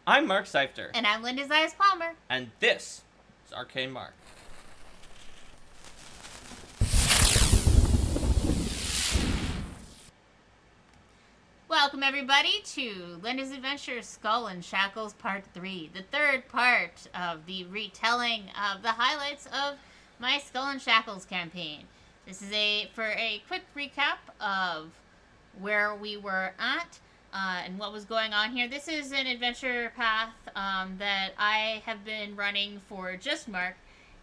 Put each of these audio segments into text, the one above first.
I'm Mark Seifter. And I'm Linda Zayas Palmer. And this is Arcane Mark. Welcome, everybody, to Linda's Adventure Skull and Shackles Part 3, the third part of the retelling of the highlights of my Skull and Shackles campaign. This is for a quick recap of where we were at and what was going on here. This is an adventure path that I have been running for just Mark,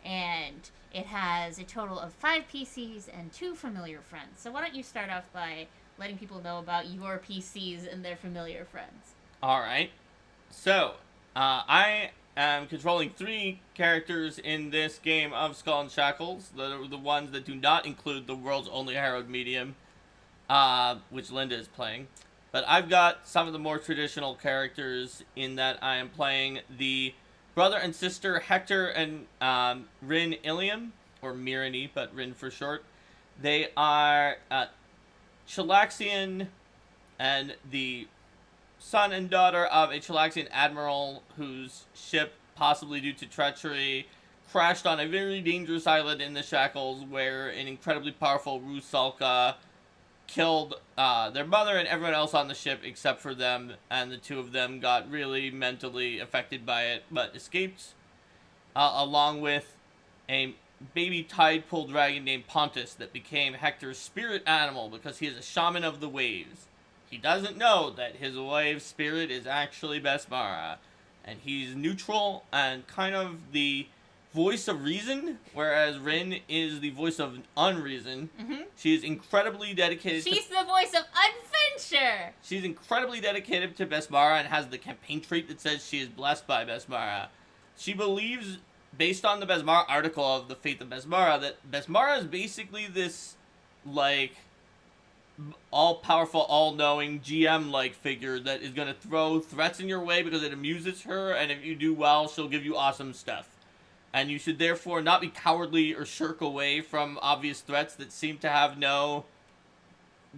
and it has a total of 5 PCs and 2 familiar friends. So why don't you start off by letting people know about your PCs and their familiar friends. Alright. So, I am controlling 3 characters in this game of Skull and Shackles. The ones that do not include the world's only harrowed medium, which Linda is playing. But I've got some of the more traditional characters in that I am playing the brother and sister Hector and Rin Ilium, or Mirani, but Rin for short. They are Chilaxian and the son and daughter of a Chilaxian admiral whose ship, possibly due to treachery, crashed on a very dangerous island in the Shackles where an incredibly powerful Rusalka killed their mother and everyone else on the ship except for them, and the 2 of them got really mentally affected by it but escaped, along with a baby tide pool dragon named Pontus that became Hector's spirit animal because he is a shaman of the waves. He doesn't know that his wave spirit is actually Besmara, and he's neutral and kind of the voice of reason, whereas Rin is the voice of unreason. Mm-hmm. She is incredibly dedicated She's the voice of adventure! She's incredibly dedicated to Besmara and has the campaign trait that says she is blessed by Besmara. She believes, based on the Besmara article of the Faith of Besmara, that Besmara is basically this, like, all-powerful, all-knowing, GM-like figure that is going to throw threats in your way because it amuses her, and if you do well, she'll give you awesome stuff. And you should therefore not be cowardly or shirk away from obvious threats that seem to have no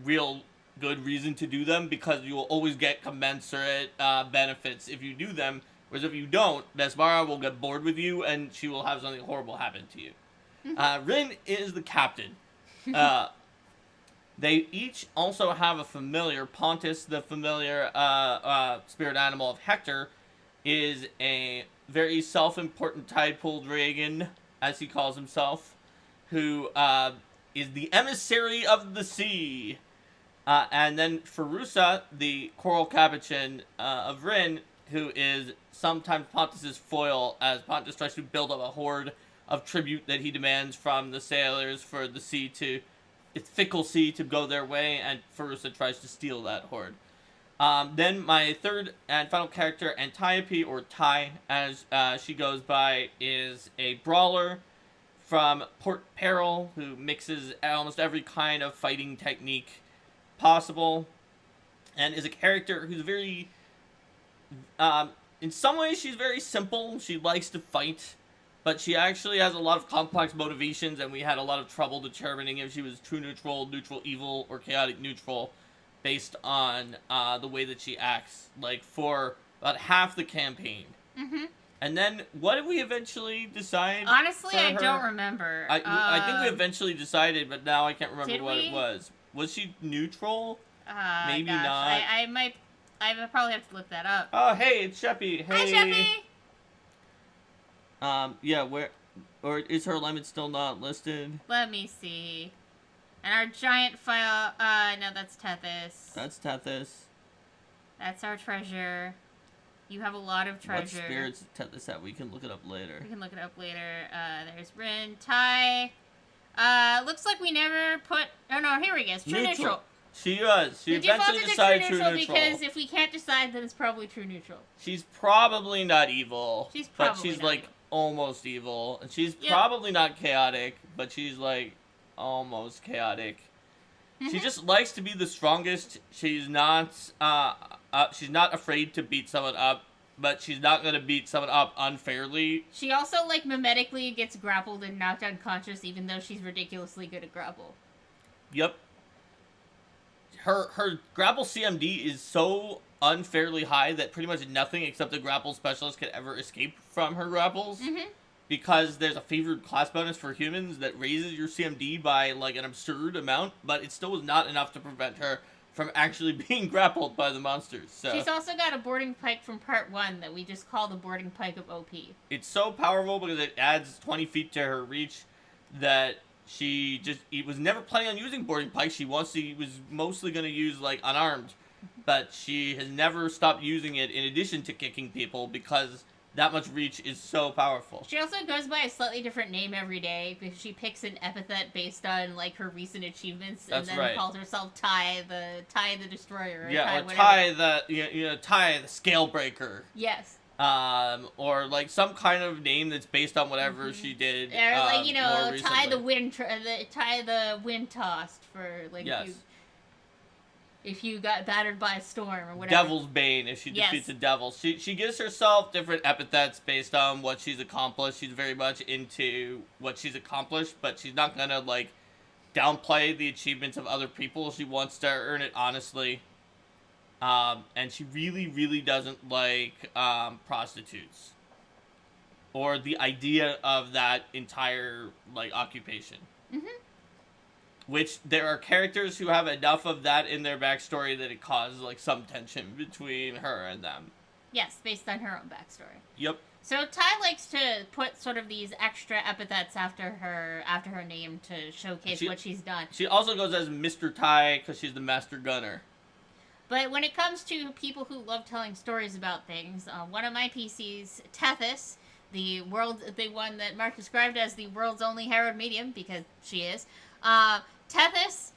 real good reason to do them, because you will always get commensurate benefits if you do them. Whereas if you don't, Besmara will get bored with you, and she will have something horrible happen to you. Rin is the captain. They each also have a familiar. Pontus, the familiar spirit animal of Hector, is a very self-important tide pool dragon, as he calls himself, who is the emissary of the sea. And then Farusa, the coral capuchin of Rin, who is sometimes Pontus's foil, as Pontus tries to build up a horde of tribute that he demands from the sailors for the sea to, its fickle sea, to go their way, and Farusa tries to steal that horde. Then my third and final character, Antiope, or Tai, as she goes by, is a brawler from Port Peril who mixes almost every kind of fighting technique possible, and is a character who's very, in some ways she's very simple. She likes to fight, but she actually has a lot of complex motivations, and we had a lot of trouble determining if she was true neutral, neutral evil, or chaotic neutral, based on the way that she acts, like, for about half the campaign. Mm-hmm. And then, what did we eventually decide? Honestly, I don't remember. I think we eventually decided, but now I can't remember what we? it was. Was she neutral? Maybe gosh. not. I probably have to look that up. Oh, hey, it's Sheppy. Hey. Hi, Sheppy! Yeah, or is her limit still not listed? Let me see. And our giant file, no, that's Tethys. That's Tethys. That's our treasure. You have a lot of treasure. What spirits is Tethys at? We can look it up later. We can look it up later. There's Rin, Tai. Looks like we never put, oh no, here we go. It's true neutral. She was. She eventually decided true neutral. Because if we can't decide, then it's probably true neutral. She's probably not evil. She's probably but she's not like evil. Almost evil. And she's probably not chaotic, but she's like almost chaotic. She just likes to be the strongest. She's not afraid to beat someone up, but she's not gonna beat someone up unfairly. She also, like, mimetically gets grappled and knocked unconscious, even though she's ridiculously good at grapple. Yep. her grapple CMD is so unfairly high that pretty much nothing except a grapple specialist can ever escape from her grapples. Mm-hmm. Because there's a favored class bonus for humans that raises your CMD by like an absurd amount, but it still was not enough to prevent her from actually being grappled by the monsters. So She's also got a boarding pike from part 1 that we just call the boarding pike of OP. it's so powerful because it adds 20 feet to her reach that she was never planning on using boarding pike. She was mostly going to use like unarmed, but she has never stopped using it in addition to kicking people because that much reach is so powerful. She also goes by a slightly different name every day because she picks an epithet based on like her recent achievements, That's and then right. calls herself Ty the Destroyer. Or Yeah, Ty, or Ty the Scale Breaker. Yes. Or like some kind of name that's based on whatever she did. Or like more Ty the recently. wind tossed for like Yes. if you got battered by a storm or whatever. Devil's Bane if she Yes. defeats a devil. She gives herself different epithets based on what she's accomplished. She's very much into what she's accomplished, but she's not gonna like downplay the achievements of other people. She wants to earn it honestly. And she really, really doesn't like prostitutes. Or the idea of that entire like occupation. Mm-hmm. Which there are characters who have enough of that in their backstory that it causes like some tension between her and them. Yes, based on her own backstory. Yep. So Ty likes to put sort of these extra epithets after her name to showcase what she's done. She also goes as Mr. Ty because she's the master gunner. But when it comes to people who love telling stories about things, one of my PCs, Tethys, the one that Mark described as the world's only harrowed medium, because she is, Tethys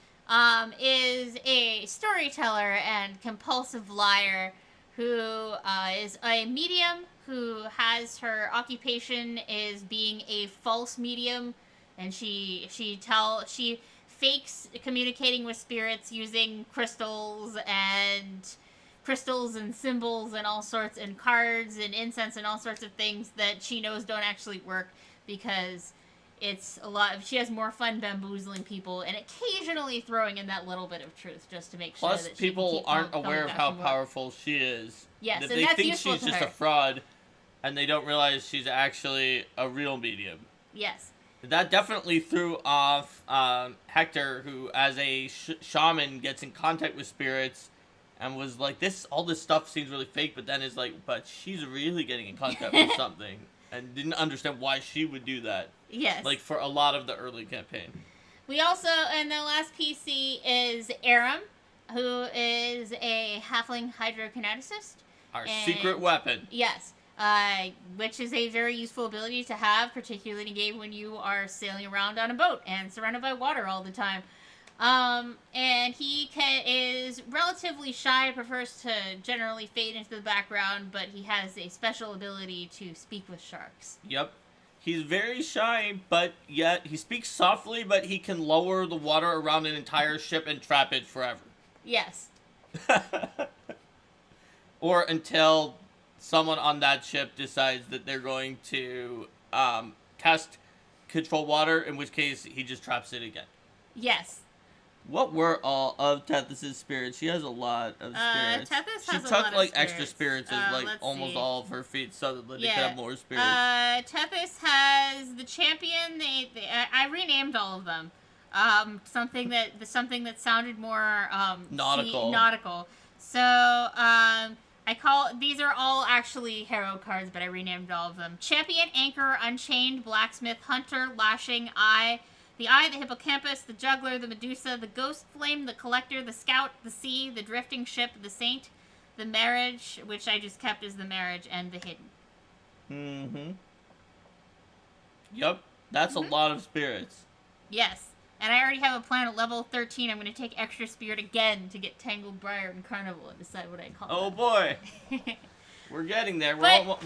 is a storyteller and compulsive liar who is a medium who has her occupation is being a false medium, and she fakes communicating with spirits using crystals and symbols and all sorts, and cards and incense and all sorts of things that she knows don't actually work because she has more fun bamboozling people and occasionally throwing in that little bit of truth just to make sure Plus, that people aren't aware of how powerful she is. Yes, that and they that's think useful she's to just her. a fraud, and they don't realize she's actually a real medium. Yes. That definitely threw off Hector, who, as a shaman, gets in contact with spirits, and was like, all this stuff seems really fake, but then is like, but she's really getting in contact with something, and didn't understand why she would do that. Yes. Like, for a lot of the early campaign. We also, and the last PC is Aram, who is a halfling hydrokineticist. Our secret weapon. Yes. Which is a very useful ability to have, particularly in a game when you are sailing around on a boat and surrounded by water all the time. And he is relatively shy, prefers to generally fade into the background, but he has a special ability to speak with sharks. Yep. He's very shy, but yet he speaks softly, but he can lower the water around an entire ship and trap it forever. Yes. Or until someone on that ship decides that they're going to cast control water, in which case he just traps it again. Yes. What were all of Tethys' spirits? She has a lot of spirits. Tethys has she a took lot of like spirits. extra spirits as like Let's almost see. all of her feet so that they could have more spirits. Tethys has the champion. I renamed all of them. Something that sounded more Nautical. nautical. So these are all actually hero cards, but I renamed all of them. Champion, Anchor, Unchained, Blacksmith, Hunter, Lashing, Eye, the Eye, the Hippocampus, the Juggler, the Medusa, the Ghost Flame, the Collector, the Scout, the Sea, the Drifting Ship, the Saint, the Marriage, which I just kept as the Marriage, and the Hidden. Mm-hmm. Yep, that's a lot of spirits. Yes. And I already have a plan at level 13. I'm going to take extra spirit again to get Tangled Briar and Carnival and decide what I call Oh them. boy. We're getting there. But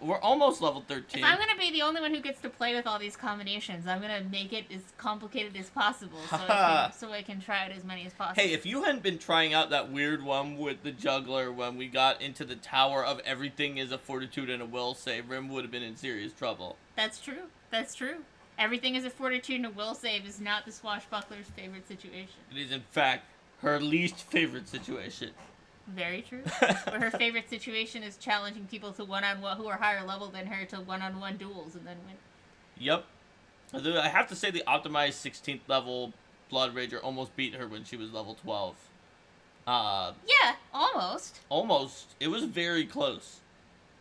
We're almost level 13. if I'm going to be the only one who gets to play with all these combinations, I'm going to make it as complicated as possible so I can try out as many as possible. Hey, if you hadn't been trying out that weird one with the juggler when we got into the tower of everything is a fortitude and a will save, Rim would have been in serious trouble. That's true. That's true. Everything is a fortitude and a will save is not the swashbuckler's favorite situation. It is, in fact, her least favorite situation. Very true. But her favorite situation is challenging people to one-on-one who are higher level than her to one-on-one duels and then win. Yep. Although I have to say the optimized 16th level Blood Rager almost beat her when she was level 12. Yeah, almost. Almost. It was very close.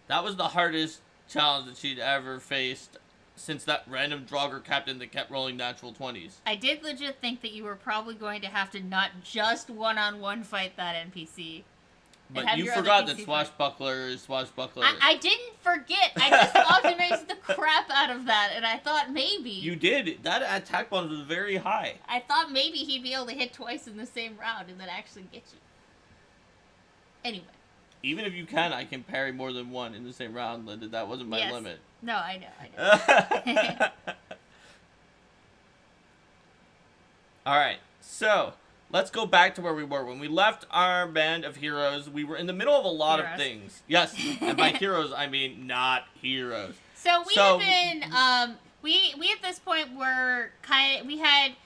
That was the hardest challenge that she'd ever faced since that random Draugr captain that kept rolling natural 20s. I did legit think that you were probably going to have to not just one-on-one fight that NPC. But you forgot that Swashbuckler is Swashbuckler. I didn't forget. I just optimized the crap out of that, and I thought maybe... You did. That attack bonus was very high. I thought maybe he'd be able to hit twice in the same round and then actually get you. Anyway. Even if you can, I can parry more than one in the same round, Linda. That wasn't my limit. No, I know. Alright, so... Let's go back to where we were. When we left our band of heroes, we were in the middle of a lot of things. Yes, and by heroes, I mean not heroes. So we have been, we at this point were we had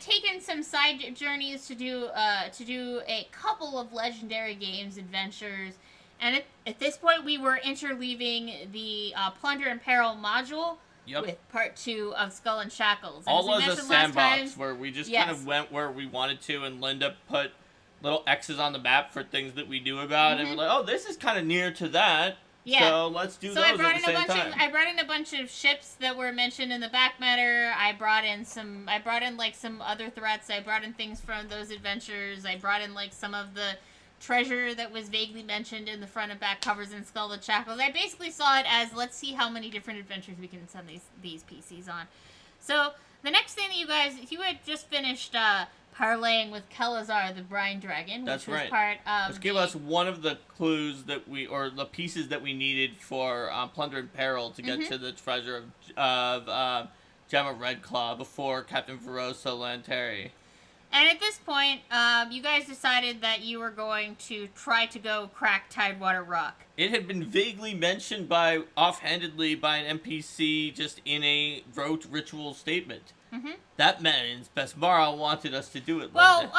taken some side journeys to do a couple of legendary games adventures, and at this point we were interleaving the Plunder and Peril module. Yep. With part 2 of Skull and Shackles. And all as a sandbox where we just kind of went where we wanted to, and Linda put little X's on the map for things that we knew about, and we're like, oh, this is kind of near to that. Yeah. So let's do those at the same time. I brought in a bunch of ships that were mentioned in the back matter. I brought in like some other threats. I brought in things from those adventures. I brought in like some of the treasure that was vaguely mentioned in the front and back covers in Skull and Shackles. I basically saw it as, let's see how many different adventures we can send these PCs on. So, the next thing that you had just finished parlaying with Kelazar, the Brine Dragon, which was part of Which gave us one of the clues that or the pieces that we needed for Plunder and Peril to get to the treasure of Gemma Redclaw before Captain Verosa Lanteri. And at this point, you guys decided that you were going to try to go crack Tidewater Rock. It had been vaguely mentioned offhandedly by an NPC just in a rote ritual statement. That means Besmara wanted us to do it. Well,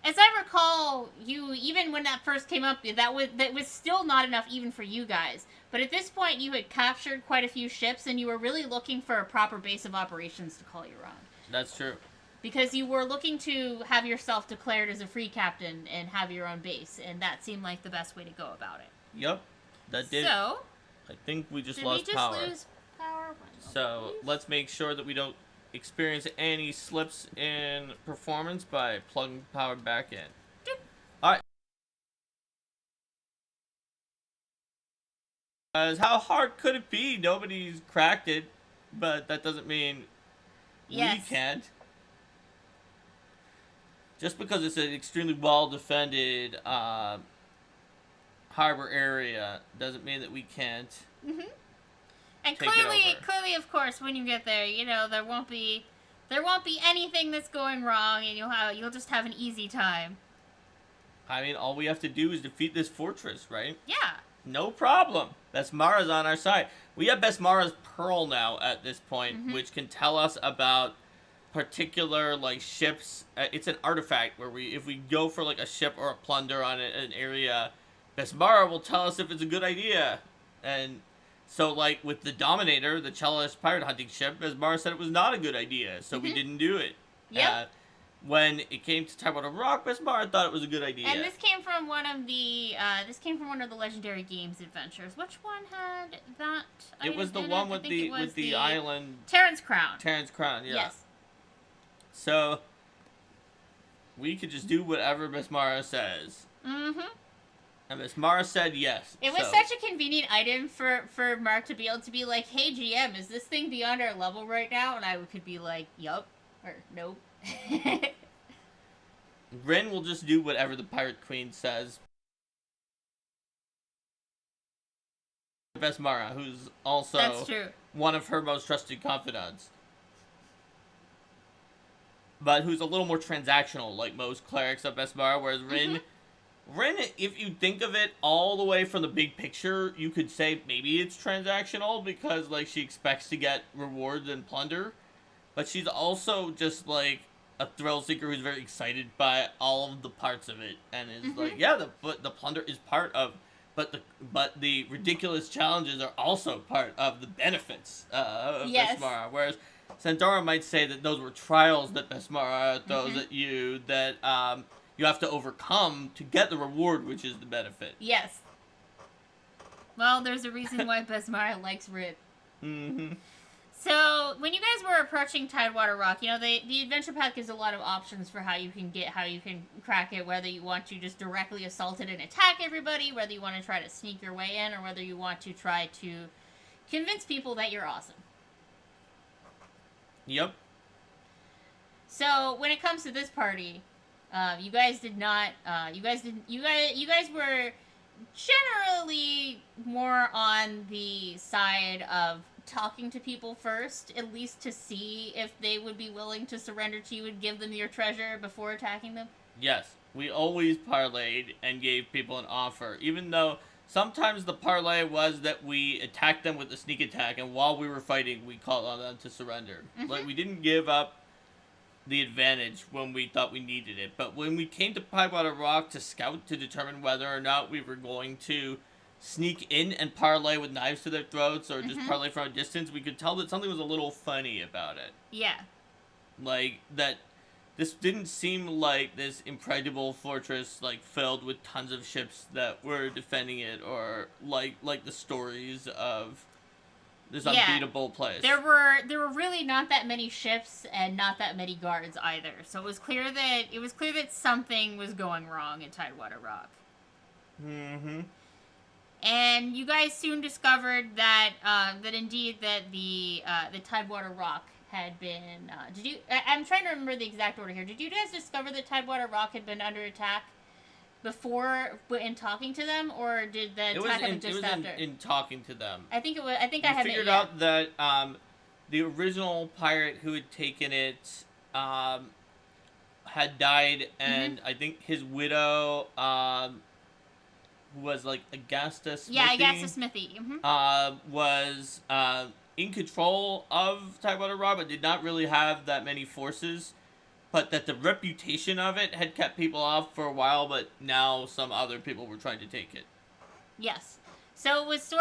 as I recall, even when that first came up, that was still not enough even for you guys. But at this point, you had captured quite a few ships, and you were really looking for a proper base of operations to call your own. That's true. Because you were looking to have yourself declared as a free captain and have your own base, and that seemed like the best way to go about it. Yep, that did. So, I think we just lost power. Lose power? So let's make sure that we don't experience any slips in performance by plugging power back in. Doop. All right. How hard could it be? Nobody's cracked it, but that doesn't mean we can't. Just because it's an extremely well-defended harbor area doesn't mean that we can't. And clearly, of course, when you get there, there won't be anything that's going wrong, and you'll just have an easy time. I mean, all we have to do is defeat this fortress, right? Yeah. No problem. Besmara's on our side. We have Besmara's Pearl now at this point, which can tell us about particular ships. It's an artifact where if we go for a ship or a plunder on an area, Besmara will tell us if it's a good idea. And so with the Dominator, the Chelish pirate hunting ship, Besmara said it was not a good idea, so we didn't do it. Yeah. When it came to Tidewater Rock, Besmara thought it was a good idea. And this came from one of the legendary games adventures. Which one had that? It was the one with the island. Terran's Crown. Terran's Crown, yeah. Yes. So, we could just do whatever Besmara says. And Besmara said yes. It was such a convenient item for Mark to be able to be like, hey, GM, is this thing beyond our level right now? And I could be like, yup, or nope. Rin will just do whatever the Pirate Queen says. Besmara, who's also That's true. one of her most trusted confidants. But who's a little more transactional, like most clerics of Besmara, whereas Rin, if you think of it all the way from the big picture, you could say maybe it's transactional because, she expects to get rewards and plunder. But she's also just, a a thrill seeker who's very excited by all of the parts of it, and is Mm-hmm. like, yeah, the plunder is part of, but the ridiculous challenges are also part of the benefits of Yes. Besmara. Whereas Sandora might say that those were trials that Besmara throws Mm-hmm. at you that you have to overcome to get the reward, which is the benefit. Yes. Well, there's a reason why Besmara likes Rit. Mm-hmm. So, when you guys were approaching Tidewater Rock, the adventure path gives a lot of options for how you can crack it, whether you want to just directly assault it and attack everybody, whether you want to try to sneak your way in, or whether you want to try to convince people that you're awesome. Yep. So, when it comes to this party, you guys did not, you guys were generally more on the side of talking to people first, at least to see if they would be willing to surrender to you and give them your treasure before attacking them. Yes, we always parlayed and gave people an offer, even though sometimes the parlay was that we attacked them with a sneak attack, and while we were fighting, we called on them to surrender. Mm-hmm. Like, we didn't give up the advantage when we thought we needed it, but when we came to Tidewater Rock to scout to determine whether or not we were going to sneak in and parlay with knives to their throats or just Mm-hmm. parlay from a distance, we could tell that something was a little funny about it. Yeah. Like, that this didn't seem like this impregnable fortress, like, filled with tons of ships that were defending it, or like the stories of this unbeatable place. There were really not that many ships and not that many guards either. So it was clear that something was going wrong at Tidewater Rock. Mm-hmm. And you guys soon discovered that indeed the Tidewater Rock had been. I'm trying to remember the exact order here. Did you guys discover that Tidewater Rock had been under attack before in talking to them, or did the attack happen just after? In talking to them. I think it was. I think I have figured it. Yeah. out that the original pirate who had taken it had died, and I think his widow was like Agasta Smithy. Yeah, Agasta Smithy. Mm-hmm. Was in control of Tidewater Rock, but did not really have that many forces. But that the reputation of it had kept people off for a while, but now some other people were trying to take it. Yes. So it was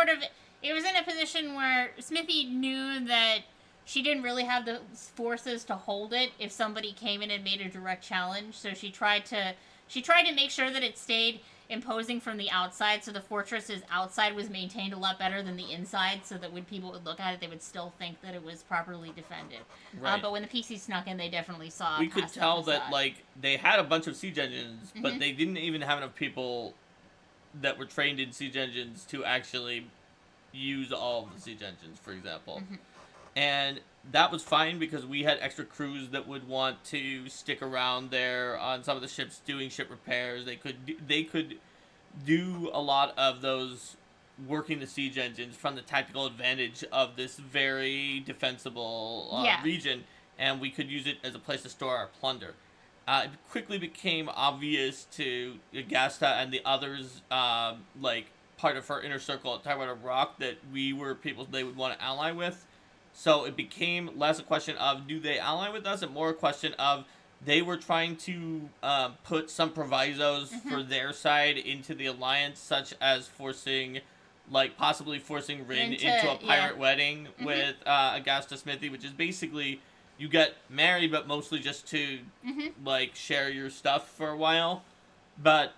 in a position where Smithy knew that she didn't really have the forces to hold it if somebody came in and made a direct challenge. So she tried to make sure that it stayed imposing from the outside, so the fortress's outside was maintained a lot better than the inside, so that when people would look at it, they would still think that it was properly defended. Right. But when the PCs snuck in, they definitely saw. We could tell that, like, they had a bunch of siege engines, but Mhm. they didn't even have enough people that were trained in siege engines to actually use all of the siege engines, for example. Mhm. And that was fine because we had extra crews that would want to stick around there on some of the ships doing ship repairs. They could do a lot of those working the siege engines from the tactical advantage of this very defensible region, and we could use it as a place to store our plunder. It quickly became obvious to Agasta and the others, like part of her inner circle at Tidewater Rock, that we were people they would want to ally with. So it became less a question of do they ally with us, and more a question of they were trying to put some provisos for their side into the alliance, such as possibly forcing Rin into a pirate wedding with Agasta Smithy, which is basically you get married, but mostly just to like share your stuff for a while. But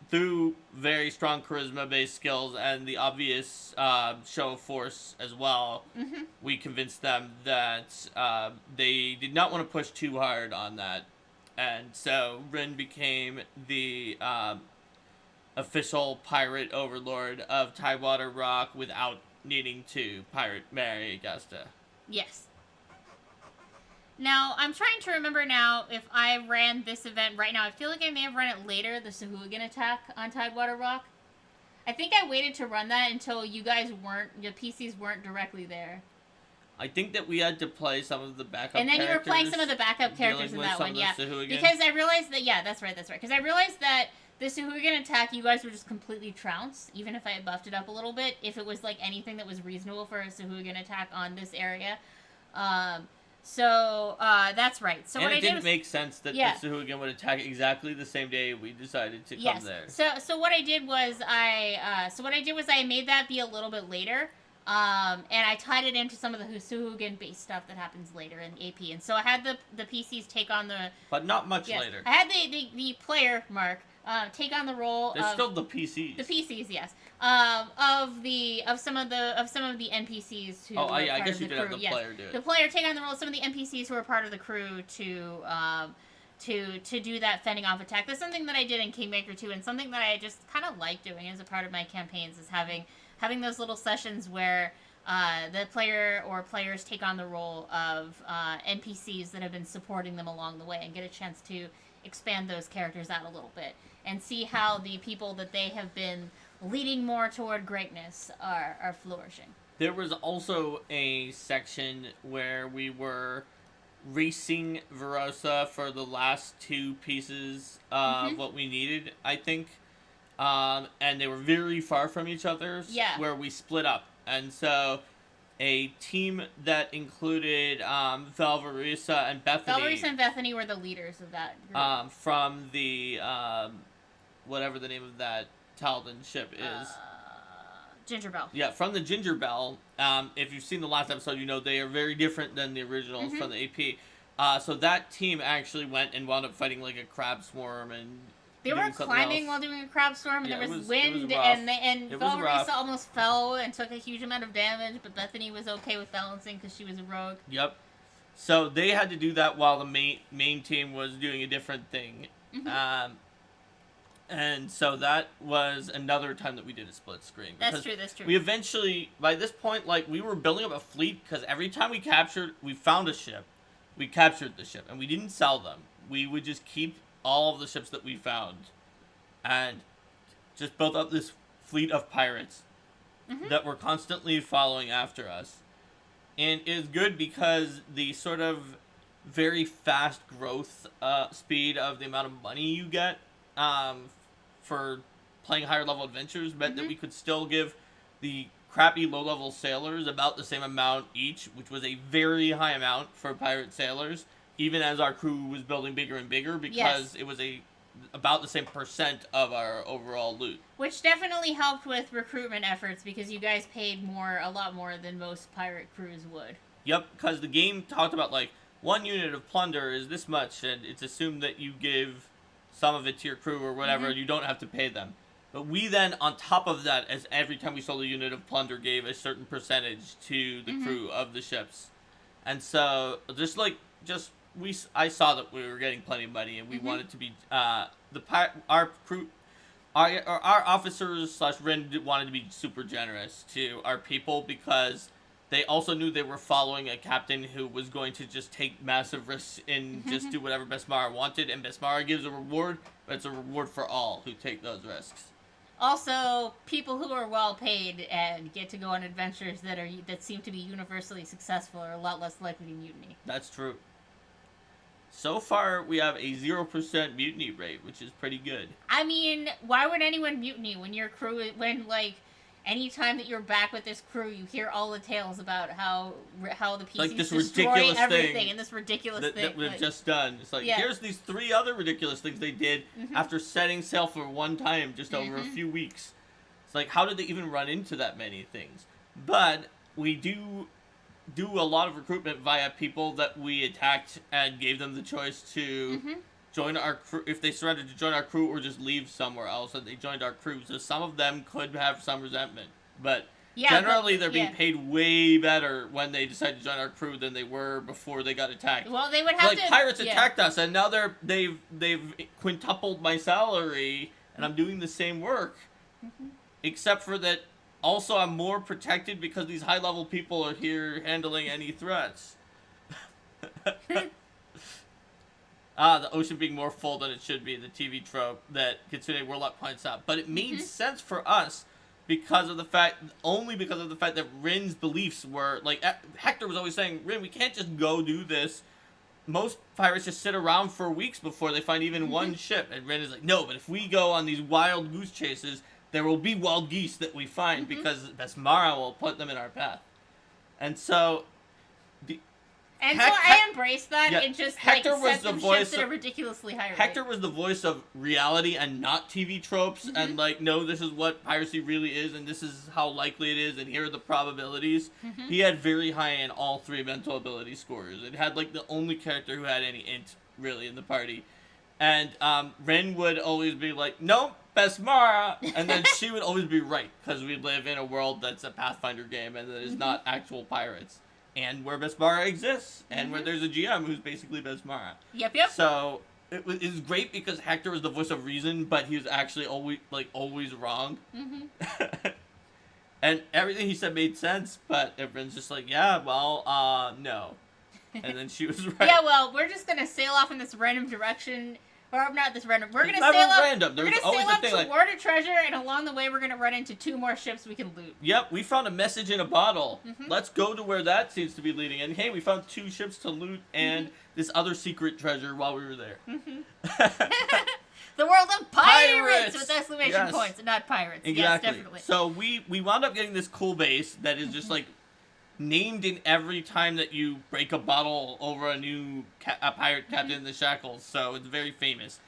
through very strong charisma-based skills and the obvious show of force as well, we convinced them that they did not want to push too hard on that. And so Rin became the official pirate overlord of Tidewater Rock without needing to pirate marry Augusta. Yes. Now, I'm trying to remember now if I ran this event right now. I feel like I may have run it later, the Sahuagin attack on Tidewater Rock. I think I waited to run that until the PCs weren't directly there. I think that we had to play some of the backup characters. And then you were playing some of the backup characters in that one, yeah. Because I realized that, that's right. Because I realized that the Sahuagin attack, you guys were just completely trounced, even if I had buffed it up a little bit, if it was like anything that was reasonable for a Sahuagin attack on this area. So that's right. So and what it I did didn't was, make sense that yeah. the Sahuagin would attack exactly the same day we decided to Yes. come there. So what I did was I made that be a little bit later. And I tied it into some of the Husuhugan based stuff that happens later in AP. And so I had the PCs take on the. But not much later. I had the player, Mark, take on the role There's of. still the PCs. The PCs, yes. Of some of the NPCs who. Oh, were yeah, I part guess of you the did crew. have the Yes. player do it. The player take on the role of some of the NPCs who were part of the crew to do that fending off attack. That's something that I did in Kingmaker 2, and something that I just kind of like doing as a part of my campaigns is having those little sessions where the player or players take on the role of NPCs that have been supporting them along the way and get a chance to expand those characters out a little bit and see how the people that they have been leading more toward greatness are flourishing. There was also a section where we were racing Verosa for the last two pieces of what we needed, I think. And they were very far from each other, where we split up. And so a team that included Valvarisa and Bethany. Valvarisa and Bethany were the leaders of that group. From the, whatever the name of that Taldan ship is. Ginger Bell. Yeah, from the Ginger Bell. If you've seen the last episode, you know they are very different than the originals from the AP. So that team actually went and wound up fighting like a crab swarm and they were climbing while doing a crab storm, and there was wind, and Valvarisa almost fell and took a huge amount of damage, but Bethany was okay with balancing because she was a rogue. Yep. So they had to do that while the main team was doing a different thing. And so that was another time that we did a split screen. That's true. We eventually, by this point, like, we were building up a fleet because every time we found a ship, we captured the ship, and we didn't sell them. We would just keep all of the ships that we found and just built up this fleet of pirates that were constantly following after us. And it is good because the sort of very fast growth speed of the amount of money you get for playing higher level adventures meant that we could still give the crappy low level sailors about the same amount each, which was a very high amount for pirate sailors, even as our crew was building bigger and bigger, because it was about the same percent of our overall loot. Which definitely helped with recruitment efforts because you guys paid a lot more than most pirate crews would. Yep, because the game talked about, like, 1 unit of plunder is this much, and it's assumed that you give some of it to your crew or whatever, and you don't have to pay them. But we then, on top of that, as every time we sold a unit of plunder, gave a certain percentage to the crew of the ships. And so, I saw that we were getting plenty of money, and we wanted to be, our crew, our officers / Rin wanted to be super generous to our people because they also knew they were following a captain who was going to just take massive risks and just do whatever Besmara wanted, and Besmara gives a reward, but it's a reward for all who take those risks. Also, people who are well paid and get to go on adventures that seem to be universally successful are a lot less likely to mutiny. That's true. So far, we have a 0% mutiny rate, which is pretty good. I mean, why would anyone mutiny when anytime that you're back with this crew, you hear all the tales about how the PCs destroy everything and this ridiculous thing that we've just done. It's like, here's these 3 other ridiculous things they did after setting sail for one time just over a few weeks. It's like, how did they even run into that many things? But we do a lot of recruitment via people that we attacked and gave them the choice to join our crew, if they surrendered, to join our crew or just leave somewhere else, and they joined our crew. So some of them could have some resentment, but generally they're being paid way better when they decide to join our crew than they were before they got attacked. Well, they would have to. Like, pirates attacked us, and now they've quintupled my salary, and I'm doing the same work, except for that. Also, I'm more protected because these high-level people are here handling any threats. The ocean being more full than it should be, the TV trope that Kitsune Warlock points out. But it made sense for us because of the fact that Rin's beliefs were, like, Hector was always saying, Rin, we can't just go do this. Most pirates just sit around for weeks before they find even one ship. And Rin is like, no, but if we go on these wild goose chases, there will be wild geese that we find because Besmara will put them in our path. And so, And so I embraced that and just Hector like was set the them voice ships at a ridiculously high rate. Hector was the voice of reality and not TV tropes, and like, no, this is what piracy really is, and this is how likely it is, and here are the probabilities. He had very high in all three mental ability scores. It had like the only character who had any int really in the party, and Ren would always be like, nope, Besmara, and then she would always be right because we live in a world that's a Pathfinder game and that is not actual pirates. And where Besmara exists, and where there's a GM who's basically Besmara. Yep. So it was great because Hector was the voice of reason, but he was actually always wrong. And everything he said made sense, but everyone's just like, yeah, well, no. And then she was right. Yeah, well, we're just gonna sail off in this random direction. Or not this random. We're gonna It's sail never up. random. We're There's gonna always sail a up thing toward a treasure, and along the way, we're gonna run into 2 more ships we can loot. Yep, we found a message in a bottle. Let's go to where that seems to be leading. And hey, we found 2 ships to loot and this other secret treasure while we were there. The world of pirates with exclamation points, not pirates. Exactly. Yes, definitely. So we wound up getting this cool base that is just like named in every time that you break a bottle over a new a pirate captain in the Shackles. So it's very famous.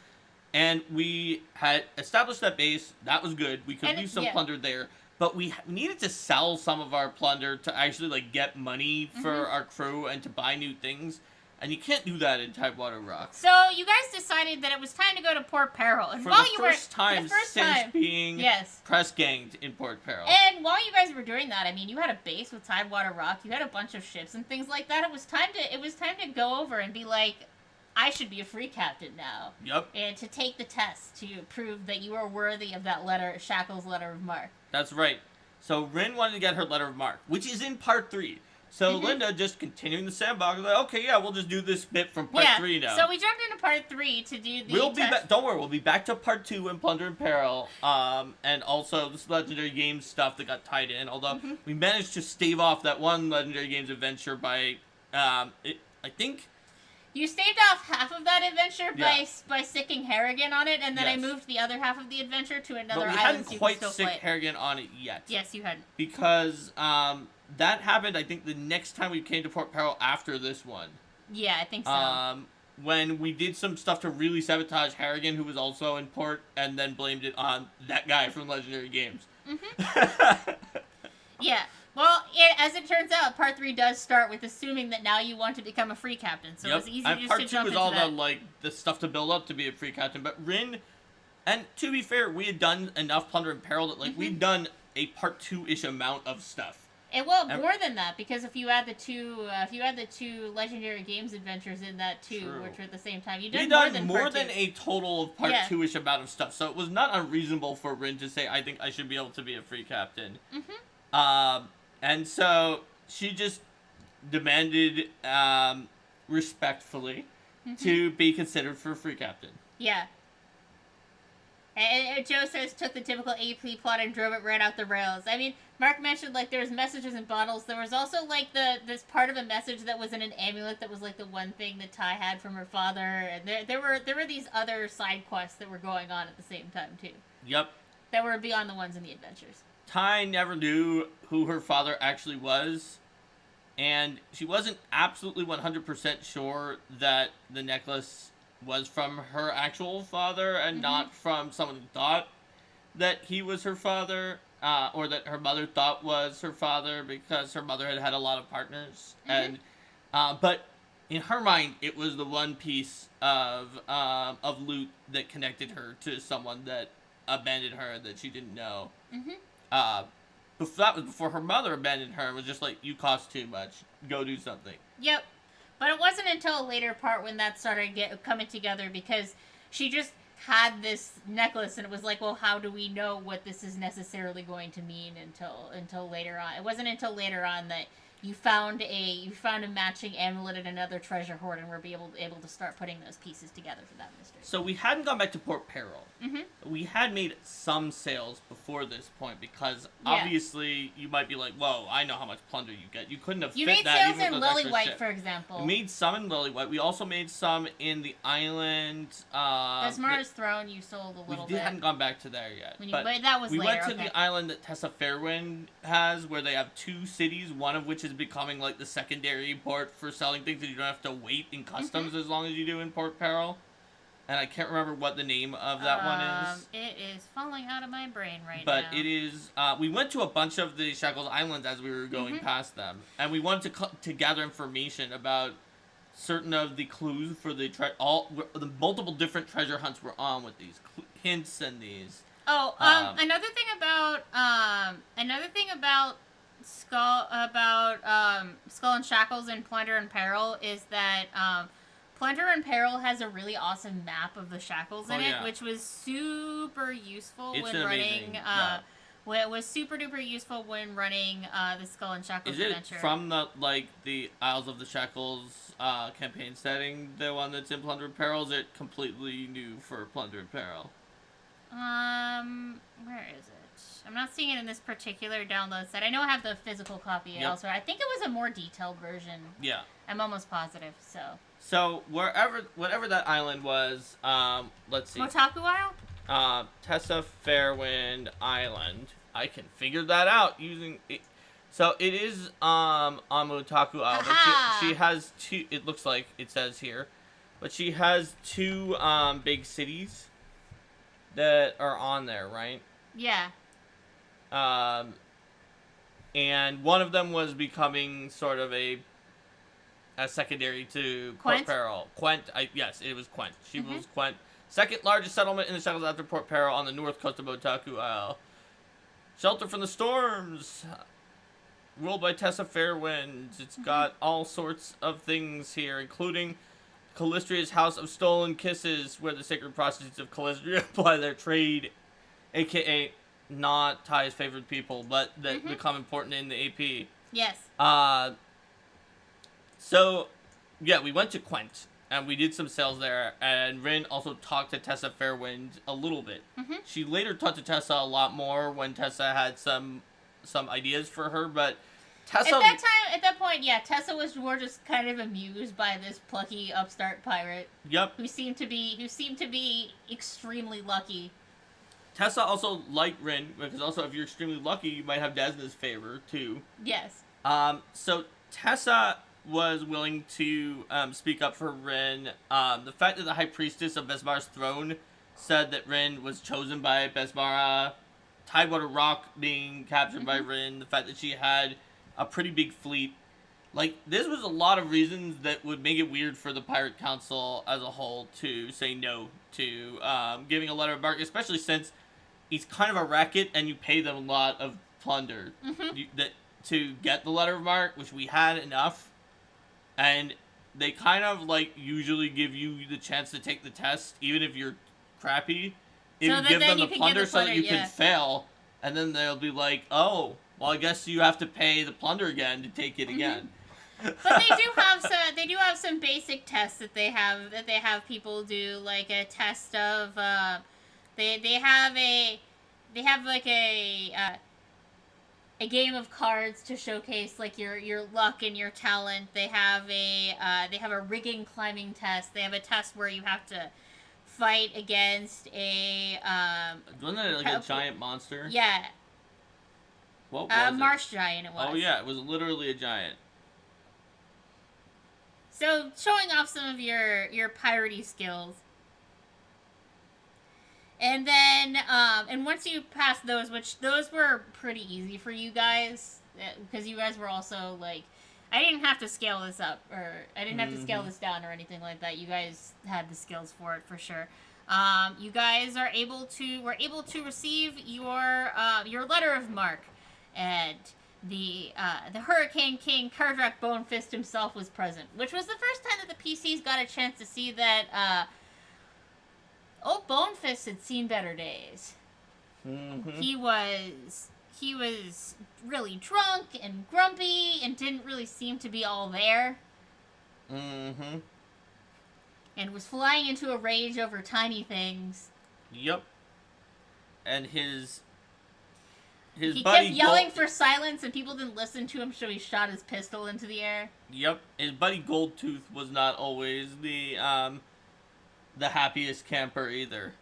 And we had established that base. That was good. We could use some plunder there. But we needed to sell some of our plunder to actually like get money for our crew and to buy new things. And you can't do that in Tidewater Rock. So you guys decided that it was time to go to Port Peril. And For while the you first were time since being press ganged in Port Peril. And while you guys were doing that, I mean, you had a base with Tidewater Rock. You had a bunch of ships and things like that. It was time to go over and be like, I should be a free captain now. Yep. And to take the test to prove that you are worthy of that letter, Shackles' letter of marque. That's right. So Rin wanted to get her letter of marque, which is in part 3. So Linda just continuing the sandbox, like, okay, yeah, we'll just do this bit from part 3 now. So we jumped into part 3 to do the test. Don't worry, we'll be back to part 2 in Plunder and Peril, and also this Legendary Games stuff that got tied in, although we managed to stave off that one Legendary Games adventure by, I think... You staved off half of that adventure by sicking Harrigan on it, and then I moved the other half of the adventure to another island. But we hadn't quite sicked Harrigan on it yet. Yes, you hadn't. Because that happened, I think, the next time we came to Port Peril after this one. Yeah, I think so. When we did some stuff to really sabotage Harrigan, who was also in port, and then blamed it on that guy from Legendary Games. Yeah. Well, as it turns out, part 3 does start with assuming that now you want to become a free captain, so it's easy just to jump into that. Part 2 was all the stuff to build up to be a free captain, but Rin, and to be fair, we had done enough Plunder and Peril that we'd done a part 2-ish amount of stuff. And more than that, because if you add the two Legendary Games adventures in that too, which were at the same time, you've done more than a total of part 2-ish amount of stuff. So it was not unreasonable for Rin to say, I think I should be able to be a free captain. And so she just demanded, respectfully, to be considered for free captain. Yeah. And Joe says, took the typical AP plot and drove it right out the rails. I mean, Mark mentioned, there was messages in bottles. There was also, this part of a message that was in an amulet that was, the one thing that Ty had from her father. And there were these other side quests that were going on at the same time, too. Yep. That were beyond the ones in the adventures. Ty never knew who her father actually was, and she wasn't absolutely 100% sure that the necklace was from her actual father and not from someone who thought that he was her father, or that her mother thought was her father, because her mother had a lot of partners. And but in her mind, it was the one piece of loot that connected her to someone that abandoned her that she didn't know. That was before her mother abandoned her and was just like, you cost too much, go do something. Yep. But it wasn't until a later part when that started coming together, because she just had this necklace and it was like, well, how do we know what this is necessarily going to mean until later on? It wasn't until later on that you found a matching amulet at another treasure hoard and were able to start putting those pieces together for that mystery. So we hadn't gone back to Port Peril. We had made some sales before this point, because obviously you might be like, whoa, I know how much plunder you get. You couldn't have fit that even with those extra ships. You made sales in Lillywhite, for example. We made some in Lillywhite. We also made some in the island. Besmara's Throne, you sold a little bit. We hadn't gone back to there yet. But that was later. We went to the island that Tessa Fairwind has, where they have 2 cities, one of which is is becoming like the secondary port for selling things, and you don't have to wait in customs as long as you do in Port Peril. And I can't remember what the name of that one is. It is falling out of my brain now. But it is, we went to a bunch of the Shackles Islands as we were going past them. And we wanted to gather information about certain of the clues for the multiple different treasure hunts we're on with these hints and these. Oh, another thing about Skull and Shackles and Plunder and Peril is that Plunder and Peril has a really awesome map of the Shackles in it, which was super useful when running. It was super duper useful when running the Skull and Shackles adventure. Is it from the Isles of the Shackles campaign setting, the one that's in Plunder and Peril? Is it completely new for Plunder and Peril? Where is it? I'm not seeing it in this particular download set. I know I have the physical copy elsewhere. I think it was a more detailed version. Yeah. I'm almost positive, so. So, whatever that island was, let's see. Motaku Isle? Tessa Fairwind Island. I can figure that out using it. So, it is, on Motaku Isle. But she has two, it looks like it says here. But she has two, big cities that are on there, right? Yeah. And one of them was becoming sort of a secondary to Port Peril. Yes, it was Quent. She was Quent. Second largest settlement in the Shackles after Port Peril on the north coast of Motaku Isle. Shelter from the storms. Ruled by Tessa Fairwind. It's got all sorts of things here, including Callistria's House of Stolen Kisses, where the sacred prostitutes of Callistria apply their trade, a.k.a. not Ty's favorite people, but that become important in the AP. Yes. So, yeah, we went to Quent, and we did some sales there, and Rin also talked to Tessa Fairwind a little bit. She later talked to Tessa a lot more when Tessa had some ideas for her, but Tessa... At that point, yeah, Tessa was more just kind of amused by this plucky upstart pirate. Yep. Who seemed to be extremely lucky. Tessa also liked Rin, because also if you're extremely lucky, you might have Desna's favor, too. Yes. So Tessa was willing to speak up for Rin. The fact that the High Priestess of Besmar's throne said that Rin was chosen by Besmara, Tidewater Rock being captured by Rin, the fact that she had a pretty big fleet. Like, this was a lot of reasons that would make it weird for the Pirate Council as a whole to say no to giving a letter of marque, especially since he's kind of a racket and you pay them a lot of plunder to get the letter of marque, which we had enough. And they kind of, like, usually give you the chance to take the test, even if you're crappy. If you give them the plunder so that you can fail, and then they'll be like, oh, well, I guess you have to pay the plunder again to take it again. But they do have some basic tests that they have people do, like a test of they have like a game of cards to showcase like your luck and your talent. They have a rigging climbing test. They have a test where you have to fight against a wasn't it like a giant monster? Yeah. What was it? Marsh giant it was. Oh yeah, it was literally a giant. So showing off some of your piratey skills. And then, and once you pass those, which those were pretty easy for you guys, because you guys were also, like, I didn't have to scale this up, or I didn't have to scale this down or anything like that. You guys had the skills for it, for sure. You guys were able to receive your letter of marque, and the Hurricane King, Kardrak Bonefist himself was present, which was the first time that the PCs got a chance to see that, old Bonefist had seen better days. He was really drunk and grumpy and didn't really seem to be all there. And was flying into a rage over tiny things. Yep. And he kept yelling for silence and people didn't listen to him, so he shot his pistol into the air. Yep. His buddy Goldtooth was not always the happiest camper either.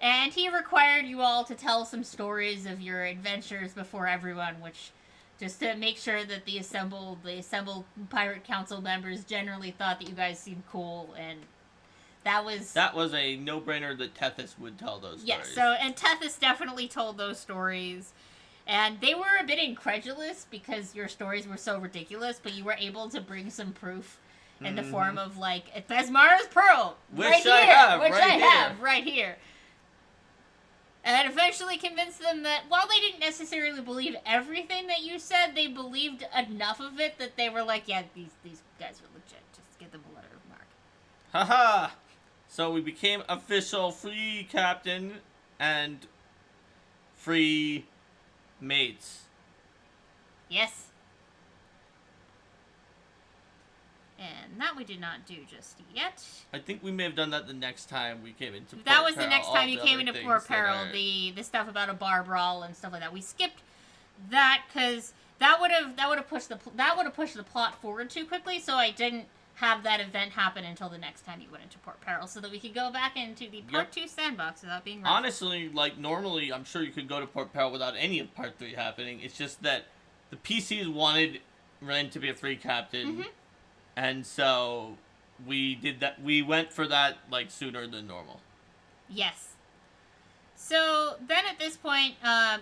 And he required you all to tell some stories of your adventures before everyone, which just to make sure that the assembled pirate council members generally thought that you guys seemed cool, and that was a no-brainer that Tethys would tell those stories. Yes, so and Tethys definitely told those stories. And they were a bit incredulous because your stories were so ridiculous, but you were able to bring some proof in the form of, like, Thesmara's Pearl, which I have right here. And eventually convinced them that while they didn't necessarily believe everything that you said, they believed enough of it that they were like, yeah, these guys are legit. Just give them a letter of marque. Haha! So we became official free captain and free mates. Yes. And that we did not do just yet. I think we may have done that the next time we came into Port That was Peril. the next time you came into Port Peril. The stuff about a bar brawl and stuff like that. We skipped that because that would have pushed the plot forward too quickly. So I didn't have that event happen until the next time you went into Port Peril, so that we could go back into the Part 2 sandbox without being rushed. Honestly, like, normally, I'm sure you could go to Port Peril without any of Part 3 happening. It's just that the PCs wanted Ren to be a free captain, and so we did that. We went for that, like, sooner than normal. Yes. So, then at this point,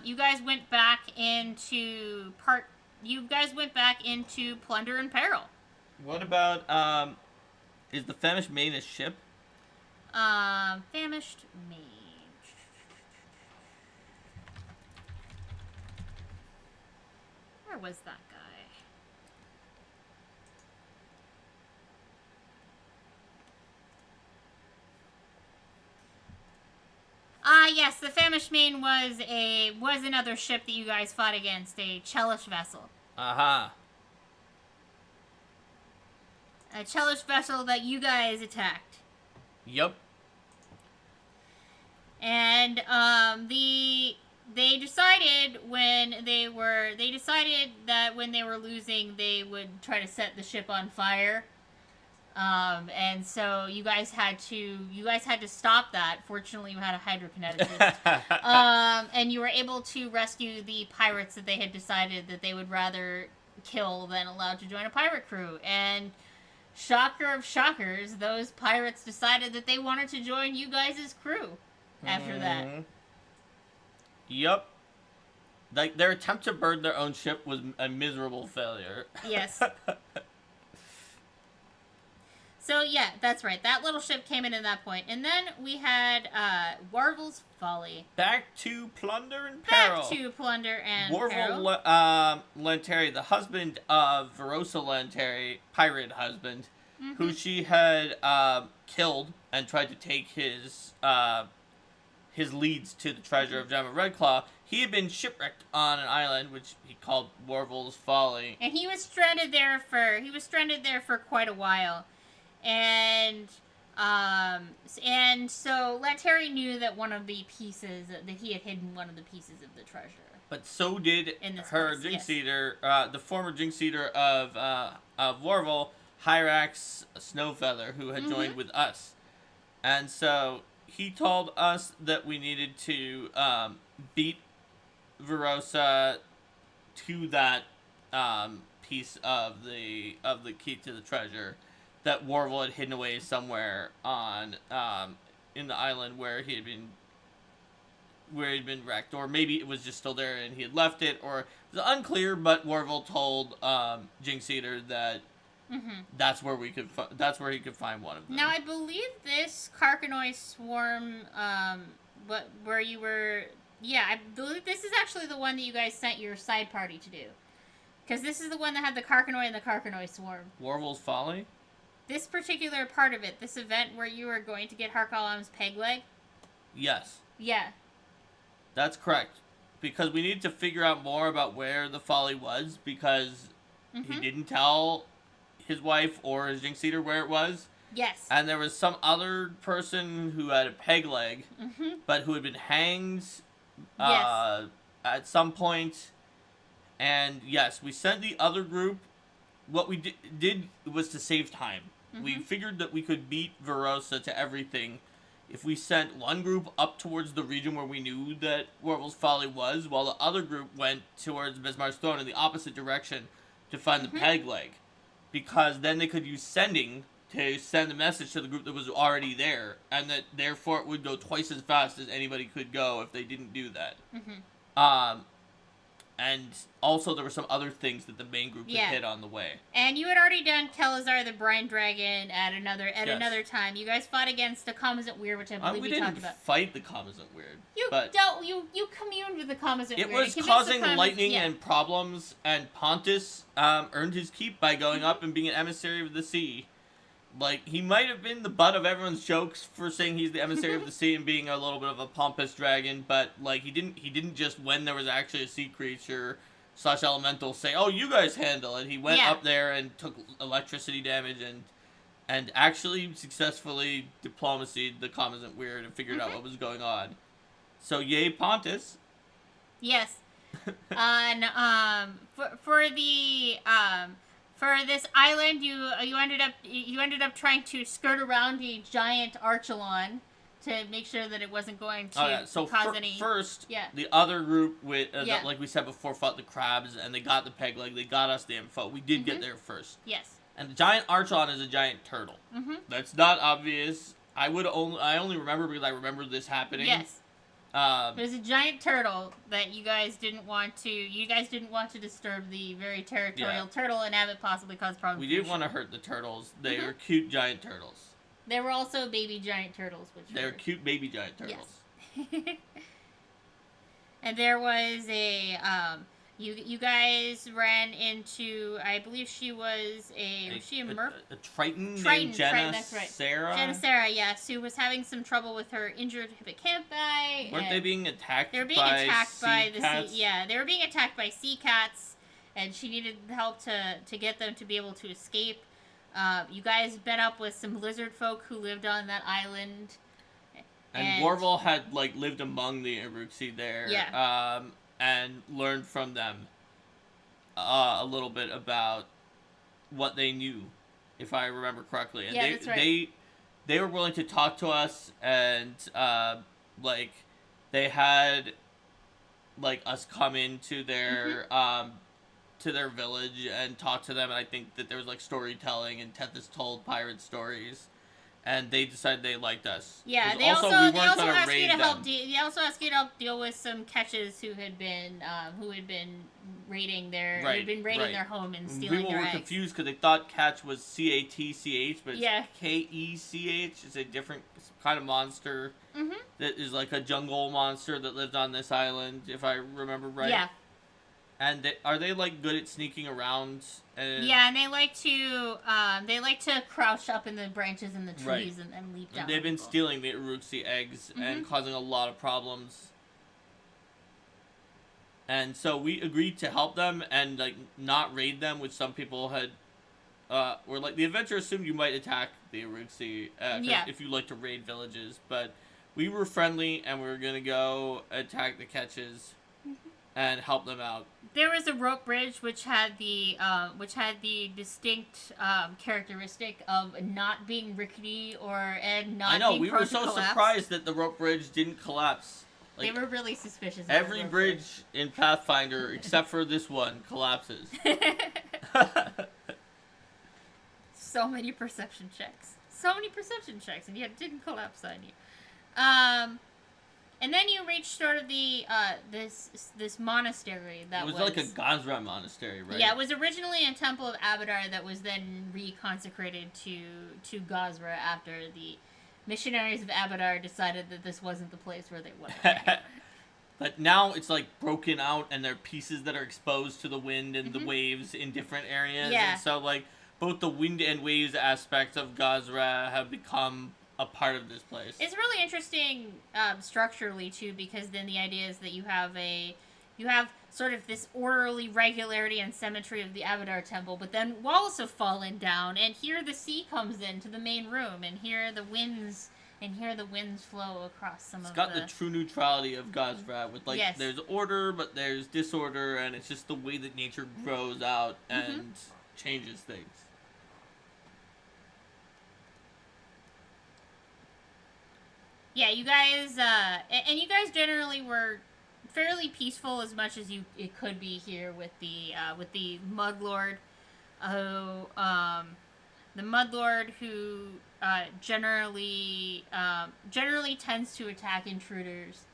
you guys went back into Plunder and Peril. What about, is the Famished Maid a ship? Famished Maid. Where was that guy? Yes, the Famished Maid was another ship that you guys fought against, a Chellish vessel. Aha. A Chellish vessel that you guys attacked. Yep. And they decided that when they were losing, they would try to set the ship on fire. And so you guys had to stop that. Fortunately, you had a hydrokineticist. And you were able to rescue the pirates that they had decided that they would rather kill than allow to join a pirate crew. And shocker of shockers, those pirates decided that they wanted to join you guys' crew after that. Yep. Like, their attempt to burn their own ship was a miserable failure. Yes. So, yeah, that's right. That little ship came in at that point. And then we had Warvel's Folly. Back to Plunder and Peril. Warvel Lanteri, the husband of Verosa Lanteri, pirate husband, who she had killed and tried to take his leads to the treasure of Gemma Redclaw. He had been shipwrecked on an island, which he called Warvel's Folly. And he was stranded there for quite a while. And so Lanteri knew that that he had hidden one of the pieces of the treasure. But so did her Jinx Eater, the former Jinx Eater of Warvel, Hyrax Snowfeather, who had joined with us. And so he told us that we needed to beat Verosa to that piece of the key to the treasure that Warvel had hidden away somewhere on in the island where he had been wrecked, or maybe it was just still there and he had left it, or it was unclear. But Warvel told Jinx Eater that that's where he could find one of them. Now I believe this Carcanoid swarm, where you were, I believe this is actually the one that you guys sent your side party to do, because this is the one that had the Carcanoid and the Carcanoid swarm. Warvel's Folly. This particular part of it, this event where you were going to get Harkalam's peg leg? Yes. Yeah. That's correct. Because we need to figure out more about where the Folly was, because he didn't tell his wife or his Jinx Eater where it was. Yes. And there was some other person who had a peg leg, but who had been hanged at some point. And yes, we sent the other group. What we did was to save time. We figured that we could beat Verosa to everything if we sent one group up towards the region where we knew that Warvel's Folly was, while the other group went towards Bismarck's Throne in the opposite direction to find the peg leg. Because then they could use sending to send a message to the group that was already there, and that therefore it would go twice as fast as anybody could go if they didn't do that. And also there were some other things that the main group could hit on the way. And you had already done Kelazar the Brine Dragon at another time. You guys fought against the Commandant Weird, which I believe we talked about. We didn't fight the Commandant Weird. You communed with the Commandant Weird. It was causing lightning and problems, and Pontus earned his keep by going up and being an emissary of the sea. Like, he might have been the butt of everyone's jokes for saying he's the emissary of the sea and being a little bit of a pompous dragon, but, like, he didn't just, when there was actually a sea creature / elemental, say, oh, you guys handle it. He went up there and took electricity damage and actually successfully diplomacied the Commandant Weird and figured out what was going on. So, yay, Pontus. Yes. For this island, you ended up trying to skirt around a giant Archelon to make sure that it wasn't going to cause any. First, the other group like we said before, fought the crabs, and they got the peg leg. They got us the info. We did get there first. Yes. And the giant Archelon is a giant turtle. That's not obvious. I only remember because I remember this happening. Yes. There's a giant turtle that you guys didn't want to disturb the very territorial turtle and have it possibly cause problems. We didn't want to hurt the turtles. They are cute giant turtles. There were also baby giant turtles, they're cute baby giant turtles. Yes. And there was a you guys ran into, I believe she was a merc? A Triton named Jenna Sarah? Jenna Sarah, yes, who was having some trouble with her injured hippocampi. Weren't they being attacked by the sea? Yeah, they were being attacked by sea cats, and she needed help to get them to be able to escape. You guys met up with some lizard folk who lived on that island. And Warvel had, like, lived among the Iruxi there. Yeah. And learned from them a little bit about what they knew, if I remember correctly. And that's right. They were willing to talk to us, and they had us come into their to their village and talk to them. And I think that there was storytelling, and Tethys told pirate stories. And they decided they liked us. Yeah, they also asked you to help. They also asked you to help deal with some catches who had been raiding their their home and stealing their eggs. We were confused because they thought catch was CATCH, but it's KECH. It's a different kind of monster that is like a jungle monster that lived on this island, if I remember right. Yeah. And are they good at sneaking around? Yeah, and they like to crouch up in the branches in the trees and leap down. And they've been stealing the Iruxi eggs and causing a lot of problems. And so we agreed to help them and not raid them, which some people had. Were the adventure assumed you might attack the Iruxi if you like to raid villages, but we were friendly and we were gonna go attack the catches and help them out. There was a rope bridge which had the distinct characteristic of not being rickety and not. I know, being we were so surprised that the rope bridge didn't collapse. They were really suspicious. Every bridge in Pathfinder except for this one collapses. So many perception checks, and yet it didn't collapse on you. And then you reached sort of the this monastery that was like a Gazra monastery, right? Yeah, it was originally a temple of Abadar that was then reconsecrated to Gazra after the missionaries of Abadar decided that this wasn't the place where they wanted. But now it's broken out, and there are pieces that are exposed to the wind and the waves in different areas. Yeah. And so both the wind and waves aspects of Gazra have become a part of this place. It's really interesting structurally too, because then the idea is that you have sort of this orderly regularity and symmetry of the Abadar temple, but then walls have fallen down, and here the sea comes into the main room, and here the winds flow across some of the... It's got the true neutrality of Gazra with there's order, but there's disorder, and it's just the way that nature grows out and changes things. Yeah, you guys, and you guys generally were fairly peaceful as much as it could be here with the Mudlord, who the Mudlord who generally tends to attack intruders.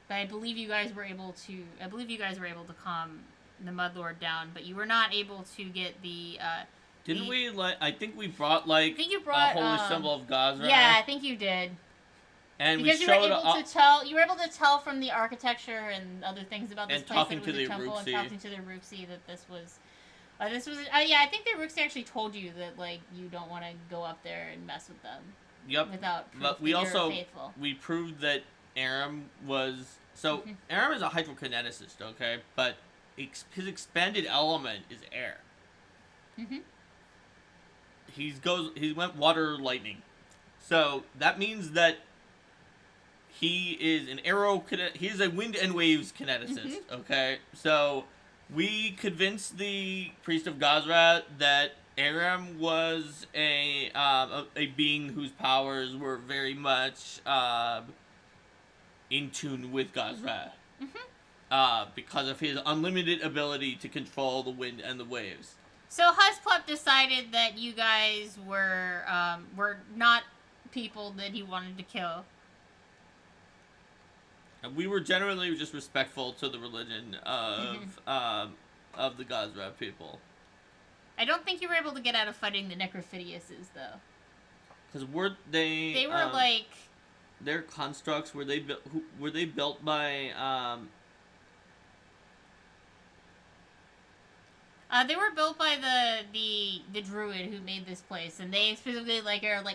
But I believe you guys were able to. I believe you guys were able to calm the Mudlord down, but you were not able to get the. Didn't we like? I think we brought like I think you brought a holy symbol of Gazra. Yeah, I think you did. And because we you were showed able to tell. You were able to tell from the architecture and other things about this and place talking that it was to a the temple, and Uruxi. talking to the Uruxi that this was. Yeah, I think the Uruxi actually told you that like you don't want to go up there and mess with them. Yep. Without proof but we that also you're faithful. we proved that Aram was Aram is a hydrokineticist, okay, but his expanded element is air. Mm-hmm. He went water lightning, so that means that he is an he is a wind and waves kineticist. Okay, so we convinced the priest of Gazra that Aram was a being whose powers were very much in tune with Gazra. Because of his unlimited ability to control the wind and the waves. So Husplup decided that you guys were not people that he wanted to kill. And we were generally just respectful to the religion of the Gazra people. I don't think you were able to get out of fighting the Necrophidiuses, though. Because they were like their constructs were they built by they were built by the druid who made this place, and they specifically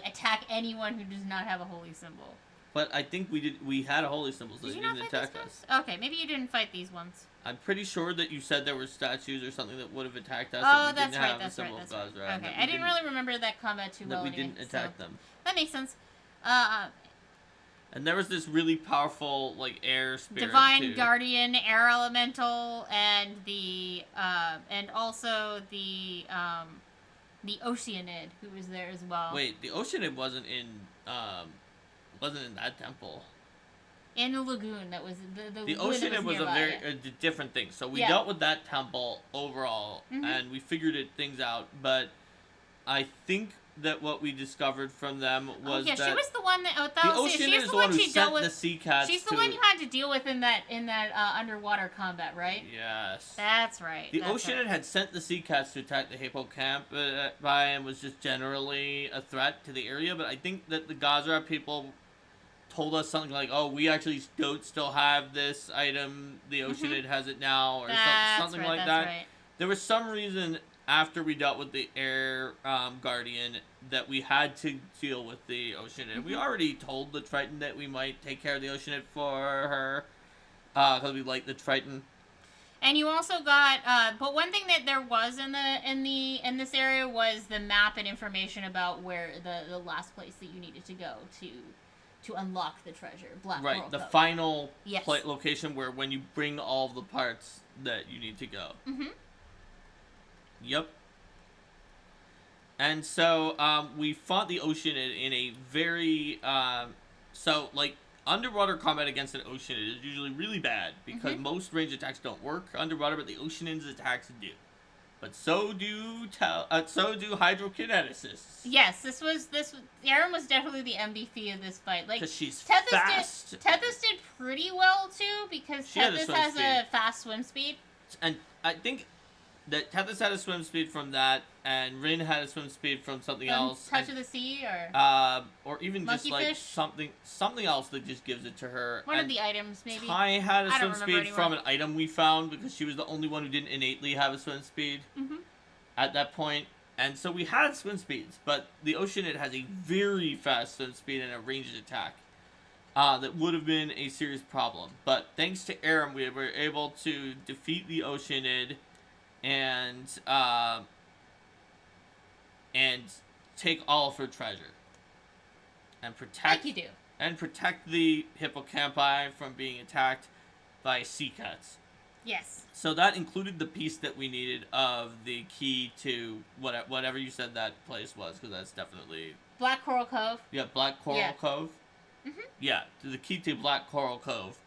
attack anyone who does not have a holy symbol. But I think we had a holy symbol, so Did they you not didn't fight attack these us. Okay, maybe you didn't fight these ones. I'm pretty sure that you said there were statues or something that would have attacked us. Oh, if we that's didn't right. have That's the right. symbol That's of right. Gazra, Okay, I didn't really remember that combat too well. That we anyway, didn't attack them. That makes sense. And there was this really powerful air spirit Divine too. Guardian, Air Elemental, and and also the Oceanid who was there as well. Wait, the Oceanid wasn't in that temple. In the lagoon, that was the Oceanid was nearby, a different thing. So we Yeah. dealt with that temple overall, and we figured things out. But I think that what we discovered from them was that she was the one that the Oceanid is the one who sent the sea cats. She's the one you had to deal with in that underwater combat, right? Yes. That's right. The Oceanid had sent the sea cats to attack the Hippo camp by and was just generally a threat to the area. But I think that the Gazra people told us something like, "Oh, we actually don't still have this item. The Oceanid has it now," or something like that. Right. There was some reason after we dealt with the Air Guardian that we had to deal with the Oceanid. We already told the Triton that we might take care of the Oceanid for her because we like the Triton. And you also got, but one thing that there was in this area was the map and information about where the last place that you needed to go to unlock the treasure, Black Coral Right, the Cove. final location where when you bring all the parts that you need to go. Yep. And so we fought the Oceanid in a very underwater combat against an Oceanid is usually really bad because most range attacks don't work underwater, but the Oceanid's attacks do. But so do hydrokineticists. Yes, Aaron was definitely the MVP of this fight. Because she's Tethys fast. Tethys did pretty well too because Tethys has a fast swim speed. And I think that Tethys had a swim speed from that, and Rin had a swim speed from something else. Touch of the Sea, or even Monkey just fish? something else that just gives it to her. One of the items, maybe. Ty had a I swim don't speed remember from an item we found because she was the only one who didn't innately have a swim speed at that point. And so we had swim speeds, but the Oceanid has a very fast swim speed and a ranged attack that would have been a serious problem. But thanks to Aram, we were able to defeat the Oceanid and take all of her treasure and protect the hippocampi from being attacked by sea cats. Yes. So that included the piece that we needed of the key to whatever you said that place was, because that's definitely Black Coral Cove. Black Coral Cove. Yeah, to the key to Black Coral Cove.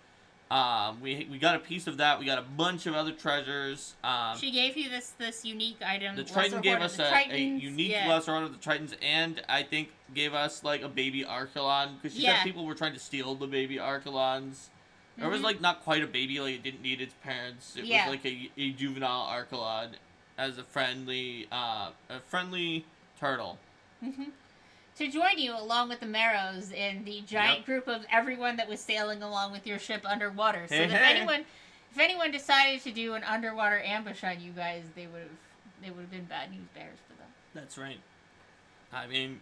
We got a piece of that. We got a bunch of other treasures. She gave you this unique item. The Triton gave us a unique Lesser Horn of the Tritons, and I think gave us like a baby Archelon, because she said people were trying to steal the baby Archelons. It was like not quite a baby, like it didn't need its parents. It was like a juvenile Archelon as a friendly turtle. To join you along with the Marrows in the giant group of everyone that was sailing along with your ship underwater. So if anyone decided to do an underwater ambush on you guys, they would have been bad news bears for them. That's right. I mean,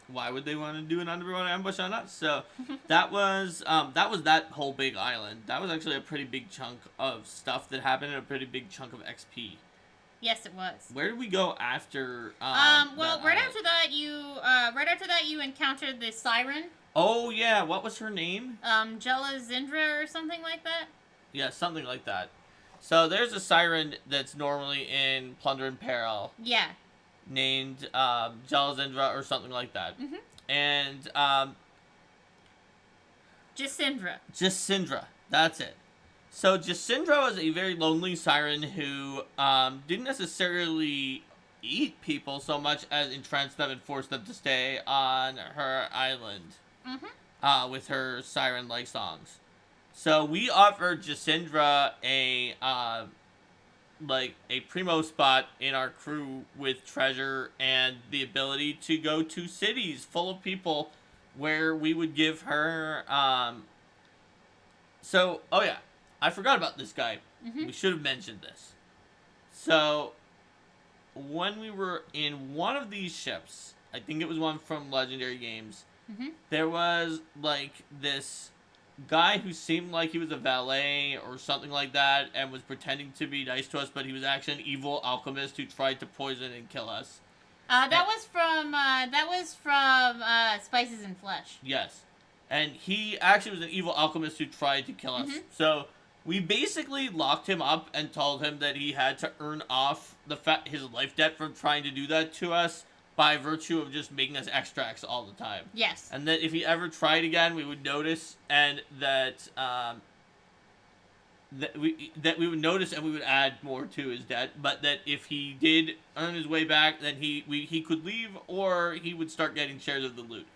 why would they want to do an underwater ambush on us? So that was that whole big island. That was actually a pretty big chunk of stuff that happened, and a pretty big chunk of XP. Yes, it was. Where did we go after? Right after that, you encountered the siren. Oh yeah, what was her name? Jella Zindra or something like that. Yeah, something like that. So there's a siren that's normally in Plunder and Peril. Yeah. Named Jella Zindra or something like that. And Jacindra. That's it. So Jacindra was a very lonely siren who didn't necessarily eat people so much as entrance them and force them to stay on her island with her siren-like songs. So we offered Jacindra a primo spot in our crew with treasure and the ability to go to cities full of people where we would give her I forgot about this guy. We should have mentioned this. So, when we were in one of these ships, I think it was one from Legendary Games, there was, like, this guy who seemed like he was a valet or something like that and was pretending to be nice to us, but he was actually an evil alchemist who tried to poison and kill us. That was from Spices and Flesh. Yes. And he actually was an evil alchemist who tried to kill us. So we basically locked him up and told him that he had to earn off his life debt from trying to do that to us by virtue of just making us extracts all the time. Yes. And that if he ever tried again, we would notice, and that we would notice, and we would add more to his debt. But that if he did earn his way back, then he could leave, or he would start getting shares of the loot.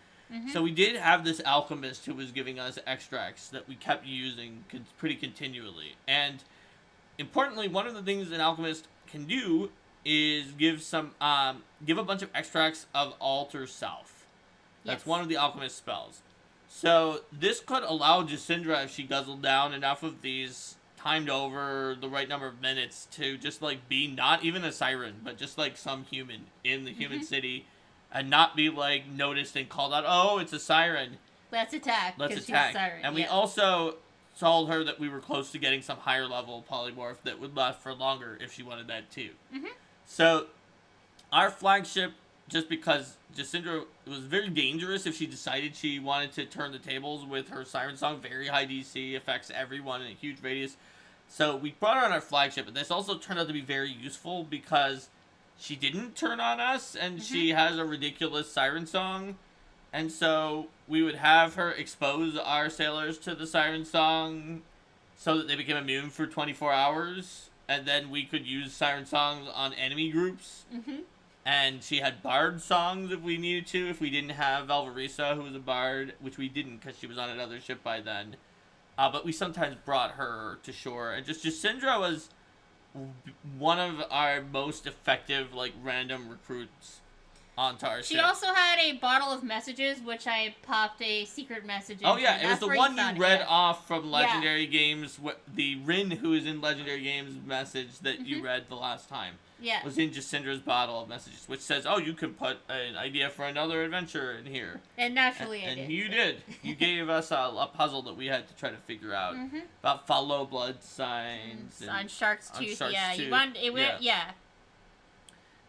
So we did have this alchemist who was giving us extracts that we kept using pretty continually. And importantly, one of the things an alchemist can do is give a bunch of extracts of Alter Self. That's one of the alchemist spells. So this could allow Jacindra, if she guzzled down enough of these, timed over the right number of minutes, to just like be not even a siren, but just like some human in the human city. And not be, like, noticed and called out, oh, it's a siren. Let's attack. Let's attack. She's a siren. And we also told her that we were close to getting some higher level polymorph that would last for longer if she wanted that too. So, our flagship, just because Jacindra was very dangerous if she decided she wanted to turn the tables with her siren song, very high DC, affects everyone in a huge radius. So, we brought her on our flagship, and this also turned out to be very useful because she didn't turn on us, and she has a ridiculous siren song. And so we would have her expose our sailors to the siren song so that they became immune for 24 hours. And then we could use siren songs on enemy groups. And she had bard songs if we needed to, if we didn't have Valvarisa, who was a bard, which we didn't because she was on another ship by then. But we sometimes brought her to shore. And just Jacindra was one of our most effective, like, random recruits onto our ship. She also had a bottle of messages, which I popped a secret message in. Oh yeah, it was the one you read off from Legendary Games, the Rin who is in Legendary Games message that you read the last time. Yeah. Was in Jacindra's bottle of messages, which says, oh, you can put an idea for another adventure in here. And naturally I did. And you did. You gave us a puzzle that we had to try to figure out. About follow blood signs. On Shark's Tooth, yeah. Tooth. You wanted, it went, yeah.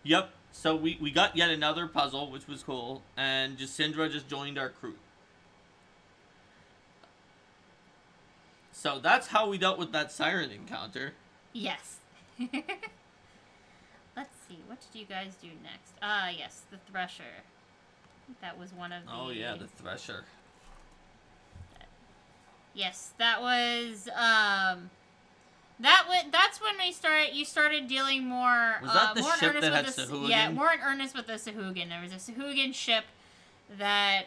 Yep. So we got yet another puzzle, which was cool, and Jacindra just joined our crew. So that's how we dealt with that siren encounter. Yes. Let's see, what did you guys do next? Yes, the Thresher. That was one of the... Oh yeah, the Thresher. Yes, that was that's when you started dealing more Was that the more in ship earnest that with had the Sahuagin? yeah, more in earnest with the Sahuagin. There was a Sahuagin ship that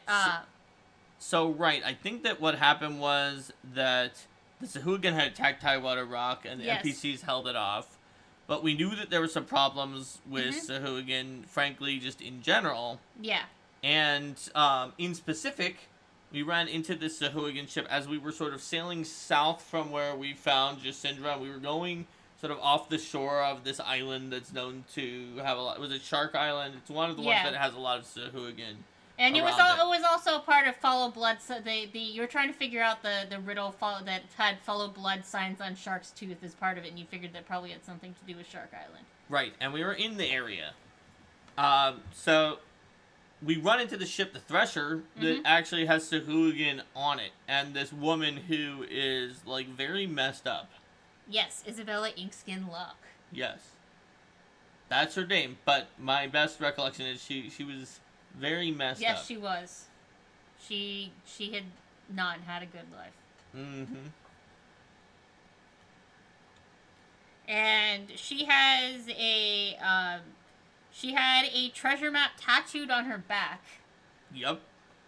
So right, I think that what happened was that the Sahuagin had attacked Tidewater Rock and the Yes. NPCs held it off. But we knew that there were some problems with Mhm. Sahuagin, frankly, just in general. yeah. And in specific, we ran into this Sahuagin ship as we were sort of sailing south from where we found Jacindra. We were going sort of off the shore of this island that's known to have a lot. Was it Shark Island? It's one of the ones Yeah. that has a lot of Sahuagin. And it was around it was also part of Follow Blood. So you were trying to figure out the riddle that had Follow Blood signs on Shark's tooth as part of it, and you figured that probably had something to do with Shark Island. Right, and we were in the area. So we run into the ship, the Thresher, that actually has Sahuagin on it, and this woman who is like very messed up. Yes, Isabella Inkskin Locke. Yes, that's her name. But my best recollection is she was very messed up. Yes, she was. She had not had a good life. Mm-hmm. And she had a treasure map tattooed on her back. Yep,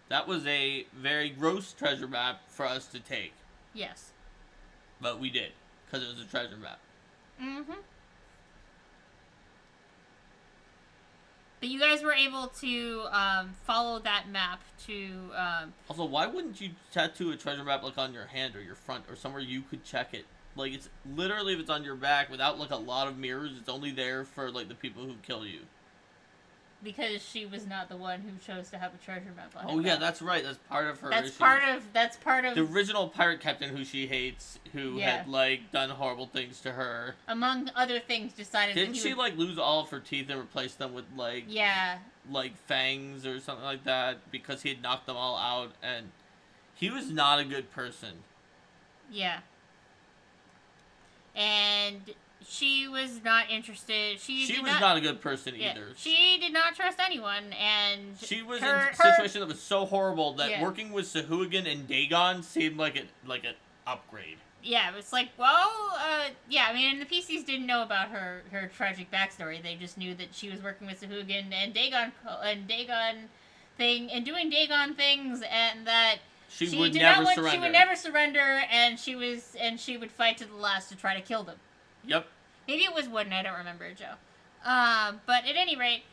that was a very gross treasure map for us to take. Yes. But we did, because it was a treasure map. Mm-hmm. But you guys were able to follow that map to. Also, why wouldn't you tattoo a treasure map like on your hand or your front or somewhere you could check it? Like, it's literally, if it's on your back without like a lot of mirrors, it's only there for like the people who kill you. Because she was not the one who chose to have a treasure map on her Oh yeah, back. that's right. That's part of her. That's issue. That's part of the original pirate captain who she hates, who had like done horrible things to her. Among other things, decided. Didn't she like lose all of her teeth and replace them with like like fangs or something like that because he had knocked them all out, and he was not a good person. Yeah. And she was not interested. She was not a good person either. She did not trust anyone, and she was in a situation that was so horrible that working with Sahuagin and Dagon seemed like an upgrade. Yeah, it's like, well, yeah, I mean, the PCs didn't know about her tragic backstory. They just knew that she was working with Sahuagin and Dagon doing Dagon things, and that she would never surrender. She would never surrender, and she would fight to the last to try to kill them. Yep. Maybe it was Wooden, I don't remember, Joe. But at any rate,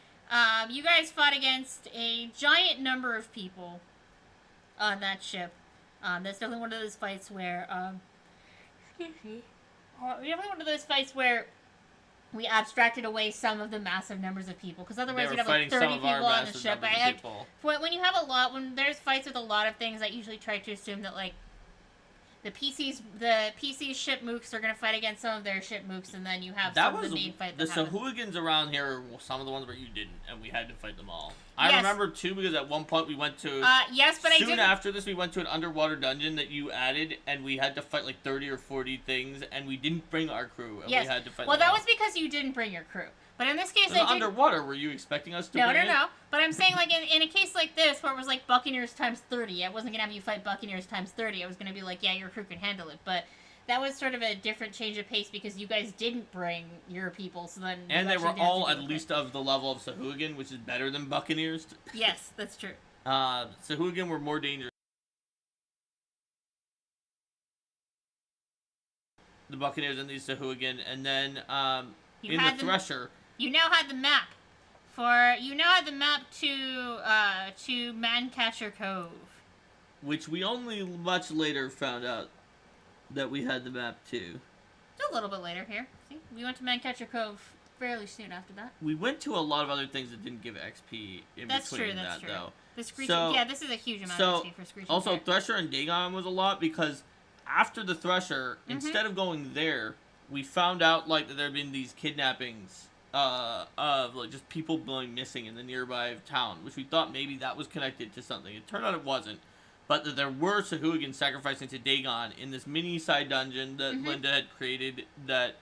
you guys fought against a giant number of people on that ship. That's definitely one of those fights where, definitely one of those fights where we abstracted away some of the massive numbers of people, because otherwise you'd have like 30 people on the ship. When there's fights with a lot of things, I usually try to assume that like the PC ship mooks are going to fight against some of their ship mooks, and then you have some of the main fight. The Sahuagins around here were some of the ones where you didn't, and we had to fight them all. I remember too, because at one point we went to soon after this we went to an underwater dungeon that you added, and we had to fight like 30 or 40 things, and we didn't bring our crew, and we had to fight. Well, that was because you didn't bring your crew. But in this case, underwater. Were you expecting us to? No. But I'm saying, like, in a case like this, where it was like Buccaneers times 30, I wasn't gonna have you fight Buccaneers times 30. I was gonna be like, yeah, your crew can handle it. But that was sort of a different change of pace because you guys didn't bring your people, so then. And they were all at least of the level of Sahuagin, which is better than Buccaneers. Yes, that's true. Sahuagin were more dangerous. The Buccaneers and the Sahuagin, and then in the Thresher. You now had the map to Mancatcher Cove, which we only much later found out that we had the map to. A little bit later here. See, we went to Mancatcher Cove fairly soon after that. We went to a lot of other things that didn't give XP in between that, though. The Screeching, this is a huge amount of XP for Screeching. Also, Thresher and Dagon was a lot because after the Thresher, instead of going there, we found out like that there had been these kidnappings of like just people going missing in the nearby town, which we thought maybe that was connected to something. It turned out it wasn't, but that there were Sahuagin sacrificing to Dagon in this mini side dungeon that Linda had created. That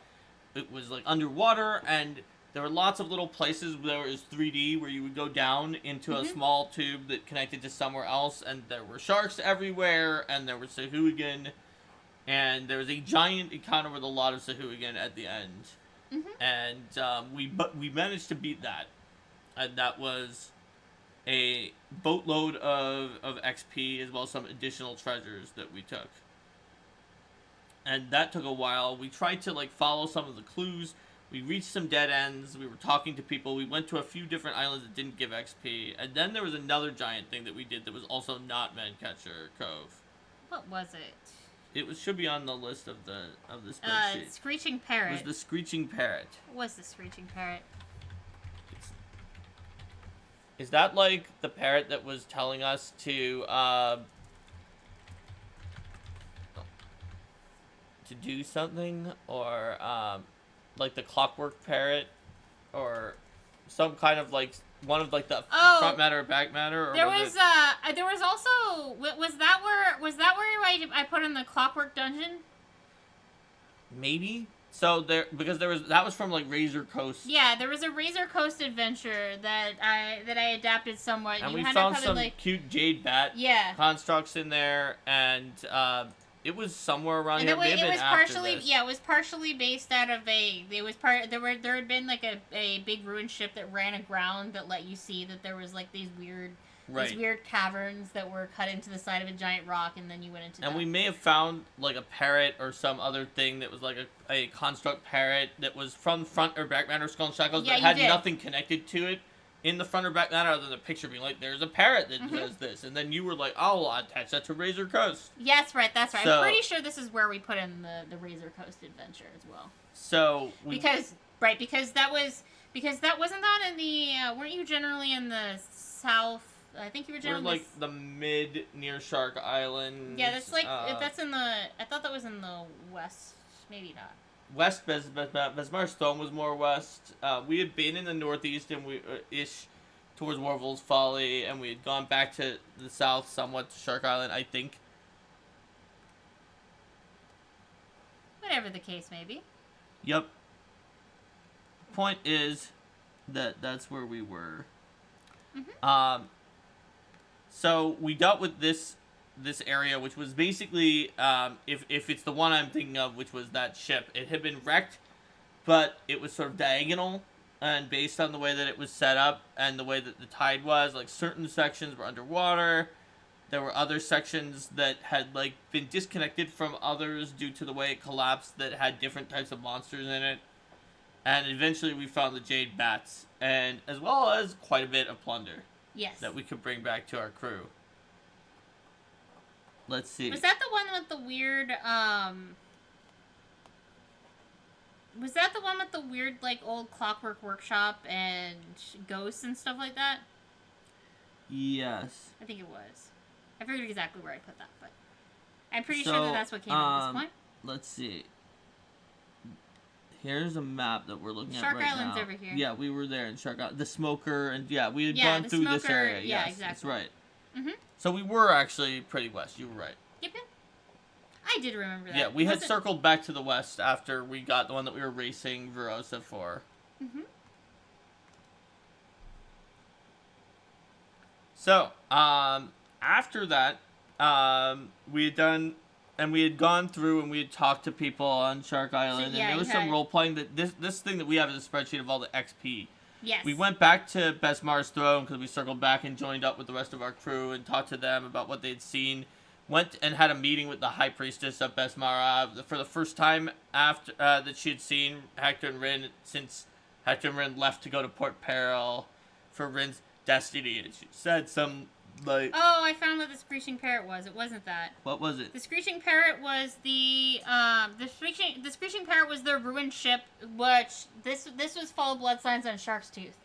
it was like underwater, and there were lots of little places where it was 3D, where you would go down into a small tube that connected to somewhere else, and there were sharks everywhere, and there was Sahuagin, and there was a giant encounter with a lot of Sahuagin at the end. And we managed to beat that, and that was a boatload of XP, as well as some additional treasures that we took. And that took a while. We tried to, like, follow some of the clues. We reached some dead ends. We were talking to people. We went to a few different islands that didn't give XP. And then there was another giant thing that we did that was also not Mancatcher Cove. What was it? It should be on the list of the spreadsheet. Screeching Parrot. It was the Screeching Parrot. What was the Screeching Parrot? Is that like the parrot that was telling us to do something, or like the Clockwork Parrot, or some kind of like one of like the front matter or back matter? Or there was also was that where I put in the Clockwork Dungeon? Maybe. So because that was from like Razor Coast. Yeah, there was a Razor Coast adventure that I adapted somewhat. And you we had found to some like, cute jade bat constructs in there, and it was somewhere around and here. it was partially based out of there had been like a big ruined ship that ran aground that let you see that there was like these weird caverns that were cut into the side of a giant rock, and then you went into we may have found like a parrot or some other thing that was like a construct parrot that was from front or back matter Skull and Shackles that had nothing connected to it in the front or back matter other than the picture being like, there's a parrot that does this, and then you were like, I'll attach that to Razor Coast. Yes, right, that's right. So, I'm pretty sure this is where we put in the Razor Coast adventure as well. So because that wasn't that in the weren't you generally in the south? I think you were generally like the mid near Shark Island. Yeah, that's like that's in the. I thought that was in the west. Maybe not. West Besmar's Stone was more west. We had been in the northeast and we ish towards Warvel's Folly, and we had gone back to the south somewhat to Shark Island, I think. Whatever the case may be. Yep. Point is that that's where we were. So we dealt with this area, which was basically, if it's the one I'm thinking of, which was that ship, it had been wrecked, but it was sort of diagonal, and based on the way that it was set up and the way that the tide was, like certain sections were underwater. There were other sections that had like been disconnected from others due to the way it collapsed that had different types of monsters in it. And eventually we found the jade bats, and as well as quite a bit of plunder. Yes. That we could bring back to our crew. Let's see. Was that the one with the weird, Was that the one with the weird, like, old Clockwork Workshop and ghosts and stuff like that? Yes. I think it was. I figured exactly where I put that, but I'm pretty sure that's what came at this point. Let's see. Here's a map that we're looking at Shark right Island's now. over here. Yeah, we were there in Shark Island. The Smoker, and we had gone through this area. Yeah, yes, exactly. That's right. Mm-hmm. So we were actually pretty west. You were right. Yep. I did remember that. Yeah, we had circled back to the west after we got the one that we were racing Verosa for. Mm-hmm. So, after that, we had done... And we had gone through and we had talked to people on Shark Island, and there was some role playing that this thing that we have is a spreadsheet of all the XP. Yes. We went back to Besmar's Throne because we circled back and joined up with the rest of our crew and talked to them about what they'd seen. Went and had a meeting with the High Priestess of Besmar for the first time after that she had seen Hector and Rin since Hector and Rin left to go to Port Peril for Rin's destiny, and she said some. Like, oh, I found what the Screeching Parrot was. It wasn't that. What was it? The Screeching Parrot was the Screeching Parrot was the ruined ship, which this was Fall Blood Signs on Shark's Tooth.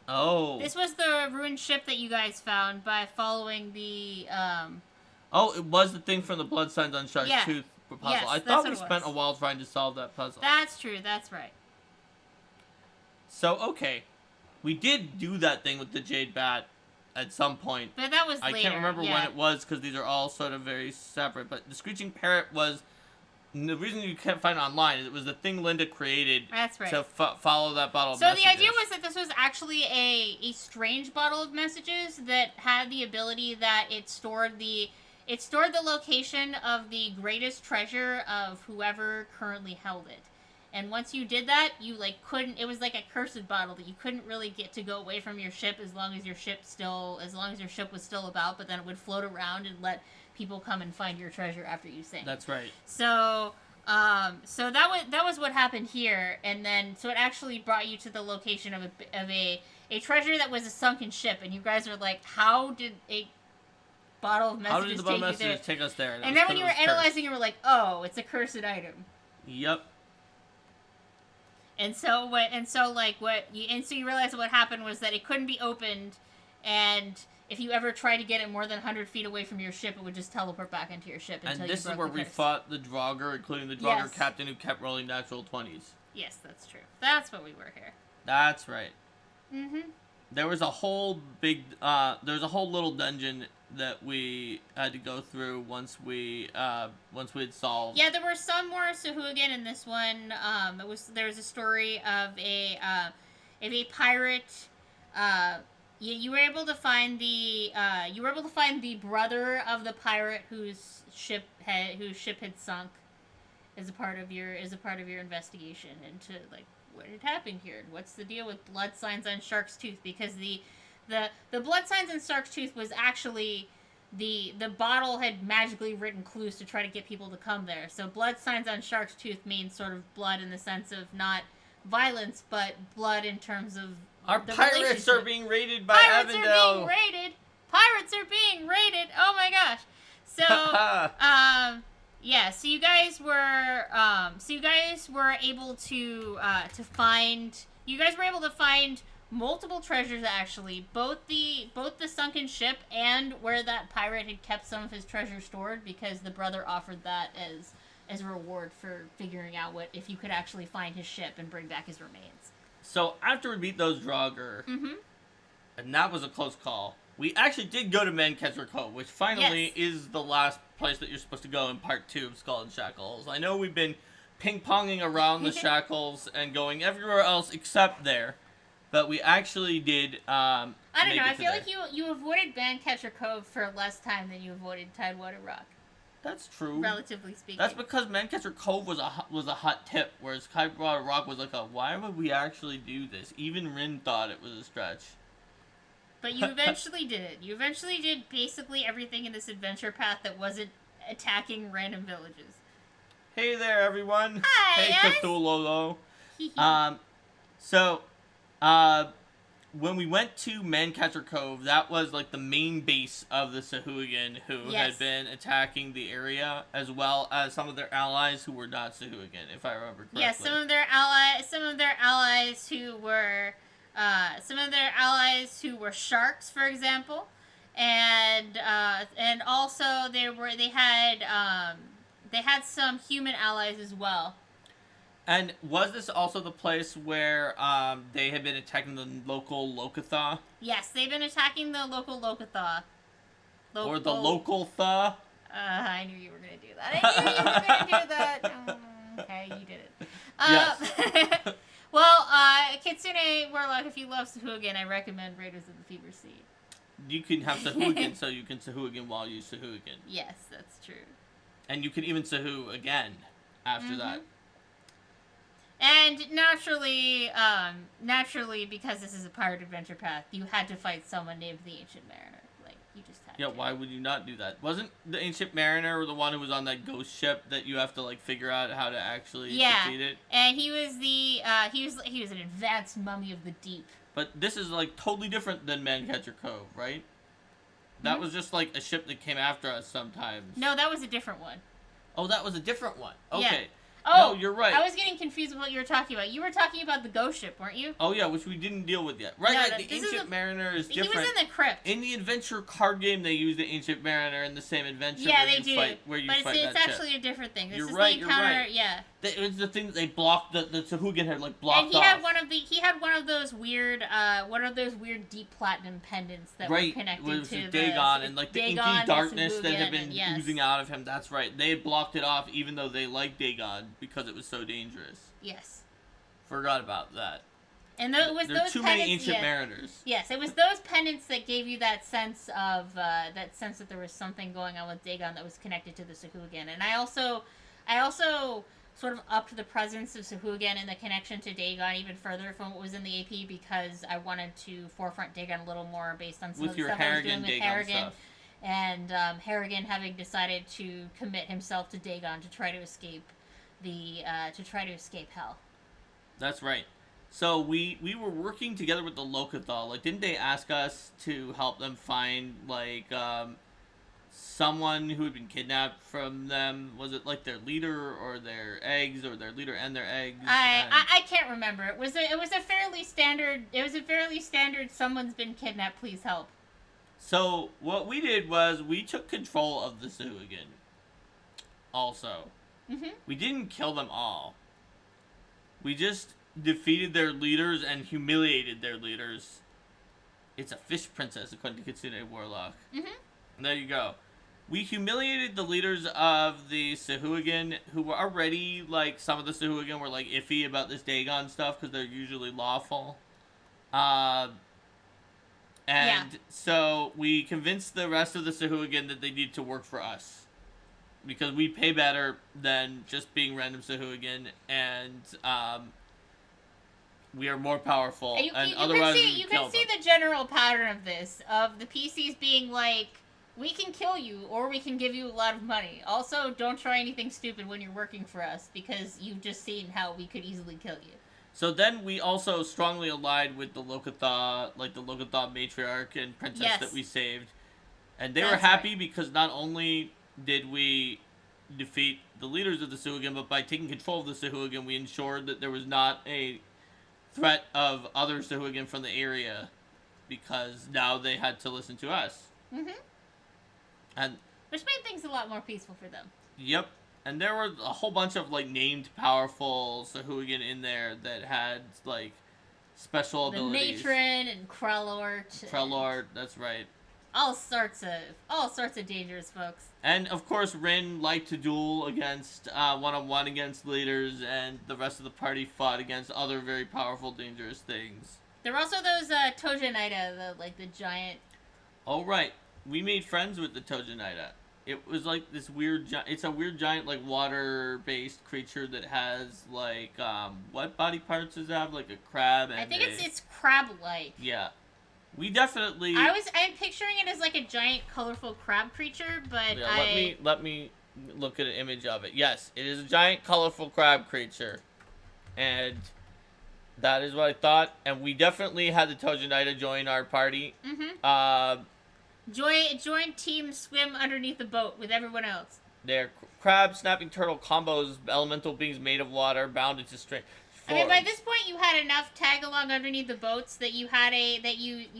Oh. This was the ruined ship that you guys found by following the Oh, it was the thing from the Blood Signs on Shark's Tooth puzzle. Yes, I thought we spent a while trying to solve that puzzle. That's true. That's right. So, okay. We did do that thing with the Jade Bat at some point. But that was later. I can't remember when it was because these are all sort of very separate. But the Screeching Parrot was the reason you can't find it online is it was the thing Linda created That's right. to follow that bottle of So messages. the idea was that this was actually a strange bottle of messages that had the ability that it stored the location of the greatest treasure of whoever currently held it. And once you did that, you couldn't. It was like a cursed bottle that you couldn't really get to go away from your ship as long as your ship was still about. But then it would float around and let people come and find your treasure after you sank. That's right. So that was what happened here, and then so it actually brought you to the location of a treasure that was a sunken ship, and you guys are like, how did a bottle of messages take us there? And then when you were analyzing, you were like, oh, it's a cursed item. Yep. And so you realized what happened was that it couldn't be opened, and if you ever tried to get it more than 100 feet away from your ship, it would just teleport back into your ship until you broke the curse. And this is where we fought the Draugr, including the Draugr captain who kept rolling natural 20s. Yes, that's true. That's what we were here. That's right. Mm-hmm. There was a whole little dungeon that we had to go through once we had solved. Yeah, there were some more Sahuagin in this one. There was a story of a pirate. You were able to find the brother of the pirate whose ship had sunk as a part of your investigation into what had happened here and what's the deal with blood signs on Shark's Tooth, because the blood signs on Shark's Tooth was actually the bottle had magically written clues to try to get people to come there. So blood signs on Shark's Tooth means sort of blood in the sense of not violence, but blood in terms of our pirates are being raided by Avondale. Pirates are being raided. Oh my gosh. So yeah, so you guys were able to find multiple treasures, actually, both the sunken ship and where that pirate had kept some of his treasure stored, because the brother offered that as a reward for figuring out if you could actually find his ship and bring back his remains. So after we beat those Draugr, and that was a close call, we actually did go to Mancatcher Cove, which finally is the last place that you're supposed to go in part 2 of Skull and Shackles. I know we've been ping-ponging around the Shackles and going everywhere else except there, but we actually did I don't know, I feel like you avoided Mancatcher Cove for less time than you avoided Tidewater Rock. That's true. Relatively speaking. That's because Mancatcher Cove was a hot tip, whereas Tidewater Rock was like why would we actually do this? Even Rin thought it was a stretch. But you eventually did it. You eventually did basically everything in this adventure path that wasn't attacking random villages. Hey there, everyone. Hi, hey, Cthulhu. When we went to Mancatcher Cove, that was the main base of the Sahuagin who had been attacking the area, as well as some of their allies who were not Sahuagin, if I remember correctly. Yes, some of their allies who were sharks, for example, and also they had some human allies as well. And was this also the place where they had been attacking the local Lokatha? Yes, they've been attacking the local Lokatha. Or the local Tha? I knew you were going to do that. Okay, you did it. Yes. Well, Kitsune Warlock, if you love Sahuagin, I recommend Raiders of the Fever Seed. You can have Sahuagin so you can Sahuagin while you Sahuagin. Yes, that's true. And you can even Sahu again after that. And naturally, because this is a pirate adventure path, you had to fight someone named the Ancient Mariner. You just had to. Yeah, why would you not do that? Wasn't the Ancient Mariner the one who was on that ghost ship that you have to figure out how to actually defeat it? And he was he was an advanced mummy of the deep. But this is totally different than Mancatcher Cove, right? That was just a ship that came after us sometimes. No, that was a different one. Oh, that was a different one. Okay. Yeah. Oh, no, you're right. I was getting confused with what you were talking about. You were talking about the ghost ship, weren't you? Oh, yeah, which we didn't deal with yet. Right, no, the Ancient Mariner is different. He was in the crypt. In the adventure card game, they use the Ancient Mariner in the same adventure. Yeah, they do. But it's actually a different thing. This you're is right, the encounter. you're right. Yeah. It was the thing that they blocked. The Sahuagin had like blocked and he off. had one of those weird deep platinum pendants that were connected with to Dagon and like the Dagon, inky darkness that had been yes. oozing out of him. That's right. They had blocked it off, even though they liked Dagon because it was so dangerous. Yes. There was those too pendants, many ancient mariners. Yes, it was those pendants that gave you that sense that there was something going on with Dagon that was connected to the Sahuagin. And I also sort of upped the presence of Sahuagin and the connection to Dagon even further from what was in the AP because I wanted to forefront Dagon a little more based on some of the stuff I was doing with Harrigan. And Harrigan having decided to commit himself to Dagon to try to escape hell. That's right. So we were working together with the Locathal. Like, didn't they ask us to help them find, like, someone who had been kidnapped from them? Was it, like, their leader or their eggs, or their leader and their eggs? I can't remember. It was a fairly standard someone's been kidnapped, please help. So what we did was we took control of the Sahuagin. Also. Mm-hmm. We didn't kill them all. We just defeated their leaders and humiliated their leaders. It's a fish princess, according to Kitsune Warlock. Mm-hmm. And there you go. We humiliated the leaders of the Sahuagin, who were already, like, some of the Sahuagin were, like, iffy about this Dagon stuff, because they're usually lawful. So we convinced the rest of the Sahuagin that they need to work for us. Because we pay better than just being random Sahuagin, and, we are more powerful, you and can otherwise see the general pattern of this, of the PCs being like, we can kill you, or we can give you a lot of money. Also, don't try anything stupid when you're working for us, because you've just seen how we could easily kill you. So then we also strongly allied with the Locathal, like the Locathal matriarch and princess that we saved. And they were happy because not only did we defeat the leaders of the Sahuagin, but by taking control of the Sahuagin, we ensured that there was not a threat of other Sahuagin from the area, because now they had to listen to us. Mm-hmm. And which made things a lot more peaceful for them. Yep. And there were a whole bunch of, like, named powerful Sahuagin in there that had, like, special abilities. The Matron and Krellort. Krellort, that's right. All sorts of dangerous folks. And, of course, Rin liked to duel against, one-on-one against leaders, and the rest of the party fought against other very powerful, dangerous things. There were also those, Tojanita, the giant... Oh, right. We made friends with the Tojanita. It was like this weird it's a weird giant, like, water-based creature that has, like, what body parts does it have? Like a crab and I think it's crab-like. Yeah. We definitely... I'm picturing it as, like, a giant, colorful crab creature, but yeah, let me look at an image of it. Yes, it is a giant, colorful crab creature. And that is what I thought. And we definitely had the Tojanita join our party. Mm-hmm. Join Team Swim underneath the boat with everyone else. They're crab, snapping turtle combos, elemental beings made of water, bound into string. I mean, by this point, you had enough tag along underneath the boats that you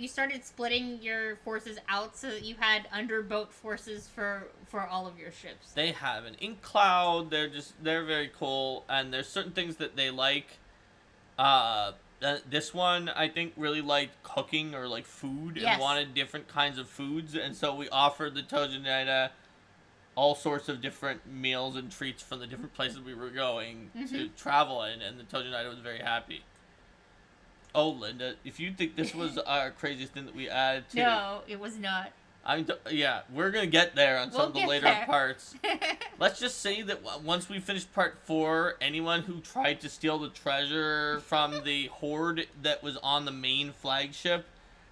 started splitting your forces out, so that you had under boat forces for all of your ships. They have an ink cloud. They're very cool, and there's certain things that they like. This one, I think, really liked cooking or, like, food and wanted different kinds of foods, and so we offered the Tojanita all sorts of different meals and treats from the different places we were going to travel in, and the Tojanita was very happy. Oh, Linda, if you think this was our craziest thing that we added to... No, it was not. Yeah, we're going to get there on some of the later parts. Let's just say that once we finish part 4, anyone who tried to steal the treasure from the horde that was on the main flagship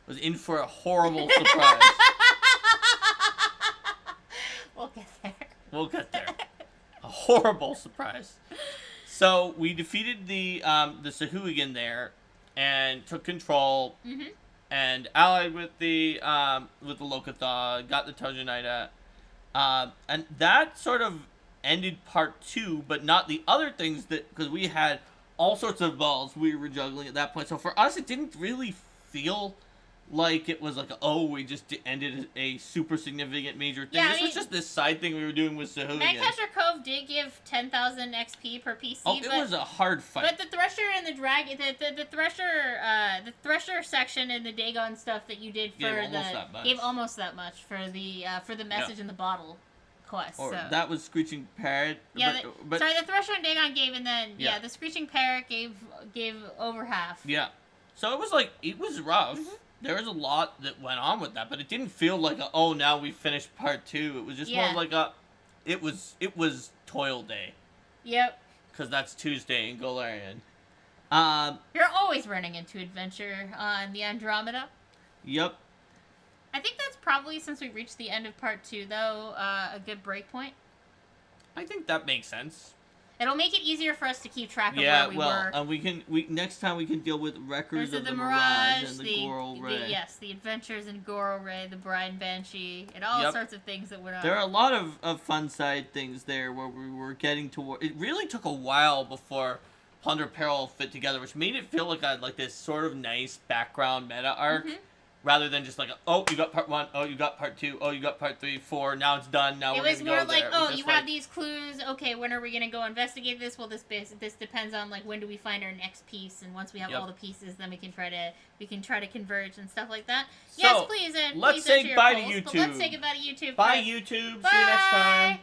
was in for a horrible surprise. We'll get there. A horrible surprise. So we defeated the Sahuagin there and took control. Mm-hmm. And allied with the Locathal, got the Tojanita, and that sort of ended part 2, but not the other things because we had all sorts of balls we were juggling at that point. So for us, it didn't really feel like it was like, oh, we just ended a super significant major thing. Yeah, This was just this side thing we were doing with Sahuagin. Nightcatcher Cove did give 10,000 XP per PC. Oh, it was a hard fight. But the Thresher and the Dragon, the Thresher section and the Dagon stuff that you did for gave almost that much for the message in the bottle quest. Or so. that was Screeching Parrot. Yeah, sorry, the Thresher and Dagon gave, and then the Screeching Parrot gave over half. Yeah, so it was rough. Mm-hmm. There was a lot that went on with that, but it didn't feel like now we finished part 2. It was just more like it was toil day. Yep. Because that's Tuesday in Golarion. You're always running into adventure on the Andromeda. Yep. I think that's probably, since we reached the end of part 2, though, a good break point. I think that makes sense. It'll make it easier for us to keep track of where we were. And next time we can deal with Records of the Mirage and the Goral Ray. Yes, the Adventures in Goral Ray, the Bride Banshee, and all sorts of things that went on. There are a lot of fun side things there where we were getting toward. It really took a while before Plunder Peril fit together, which made it feel like I had this sort of nice background meta arc. Mm-hmm. Rather than just you got part 1, you got part 2, you got part 3, 4, now it's done, now we're going to go there. It was more like, you have these clues, okay, when are we going to go investigate this? Well, this depends on, when do we find our next piece, and once we have all the pieces, then we can try to converge and stuff like that. So, yes, please, and let's say goodbye to YouTube. Let's say goodbye to YouTube. Bye, YouTube. See you next time.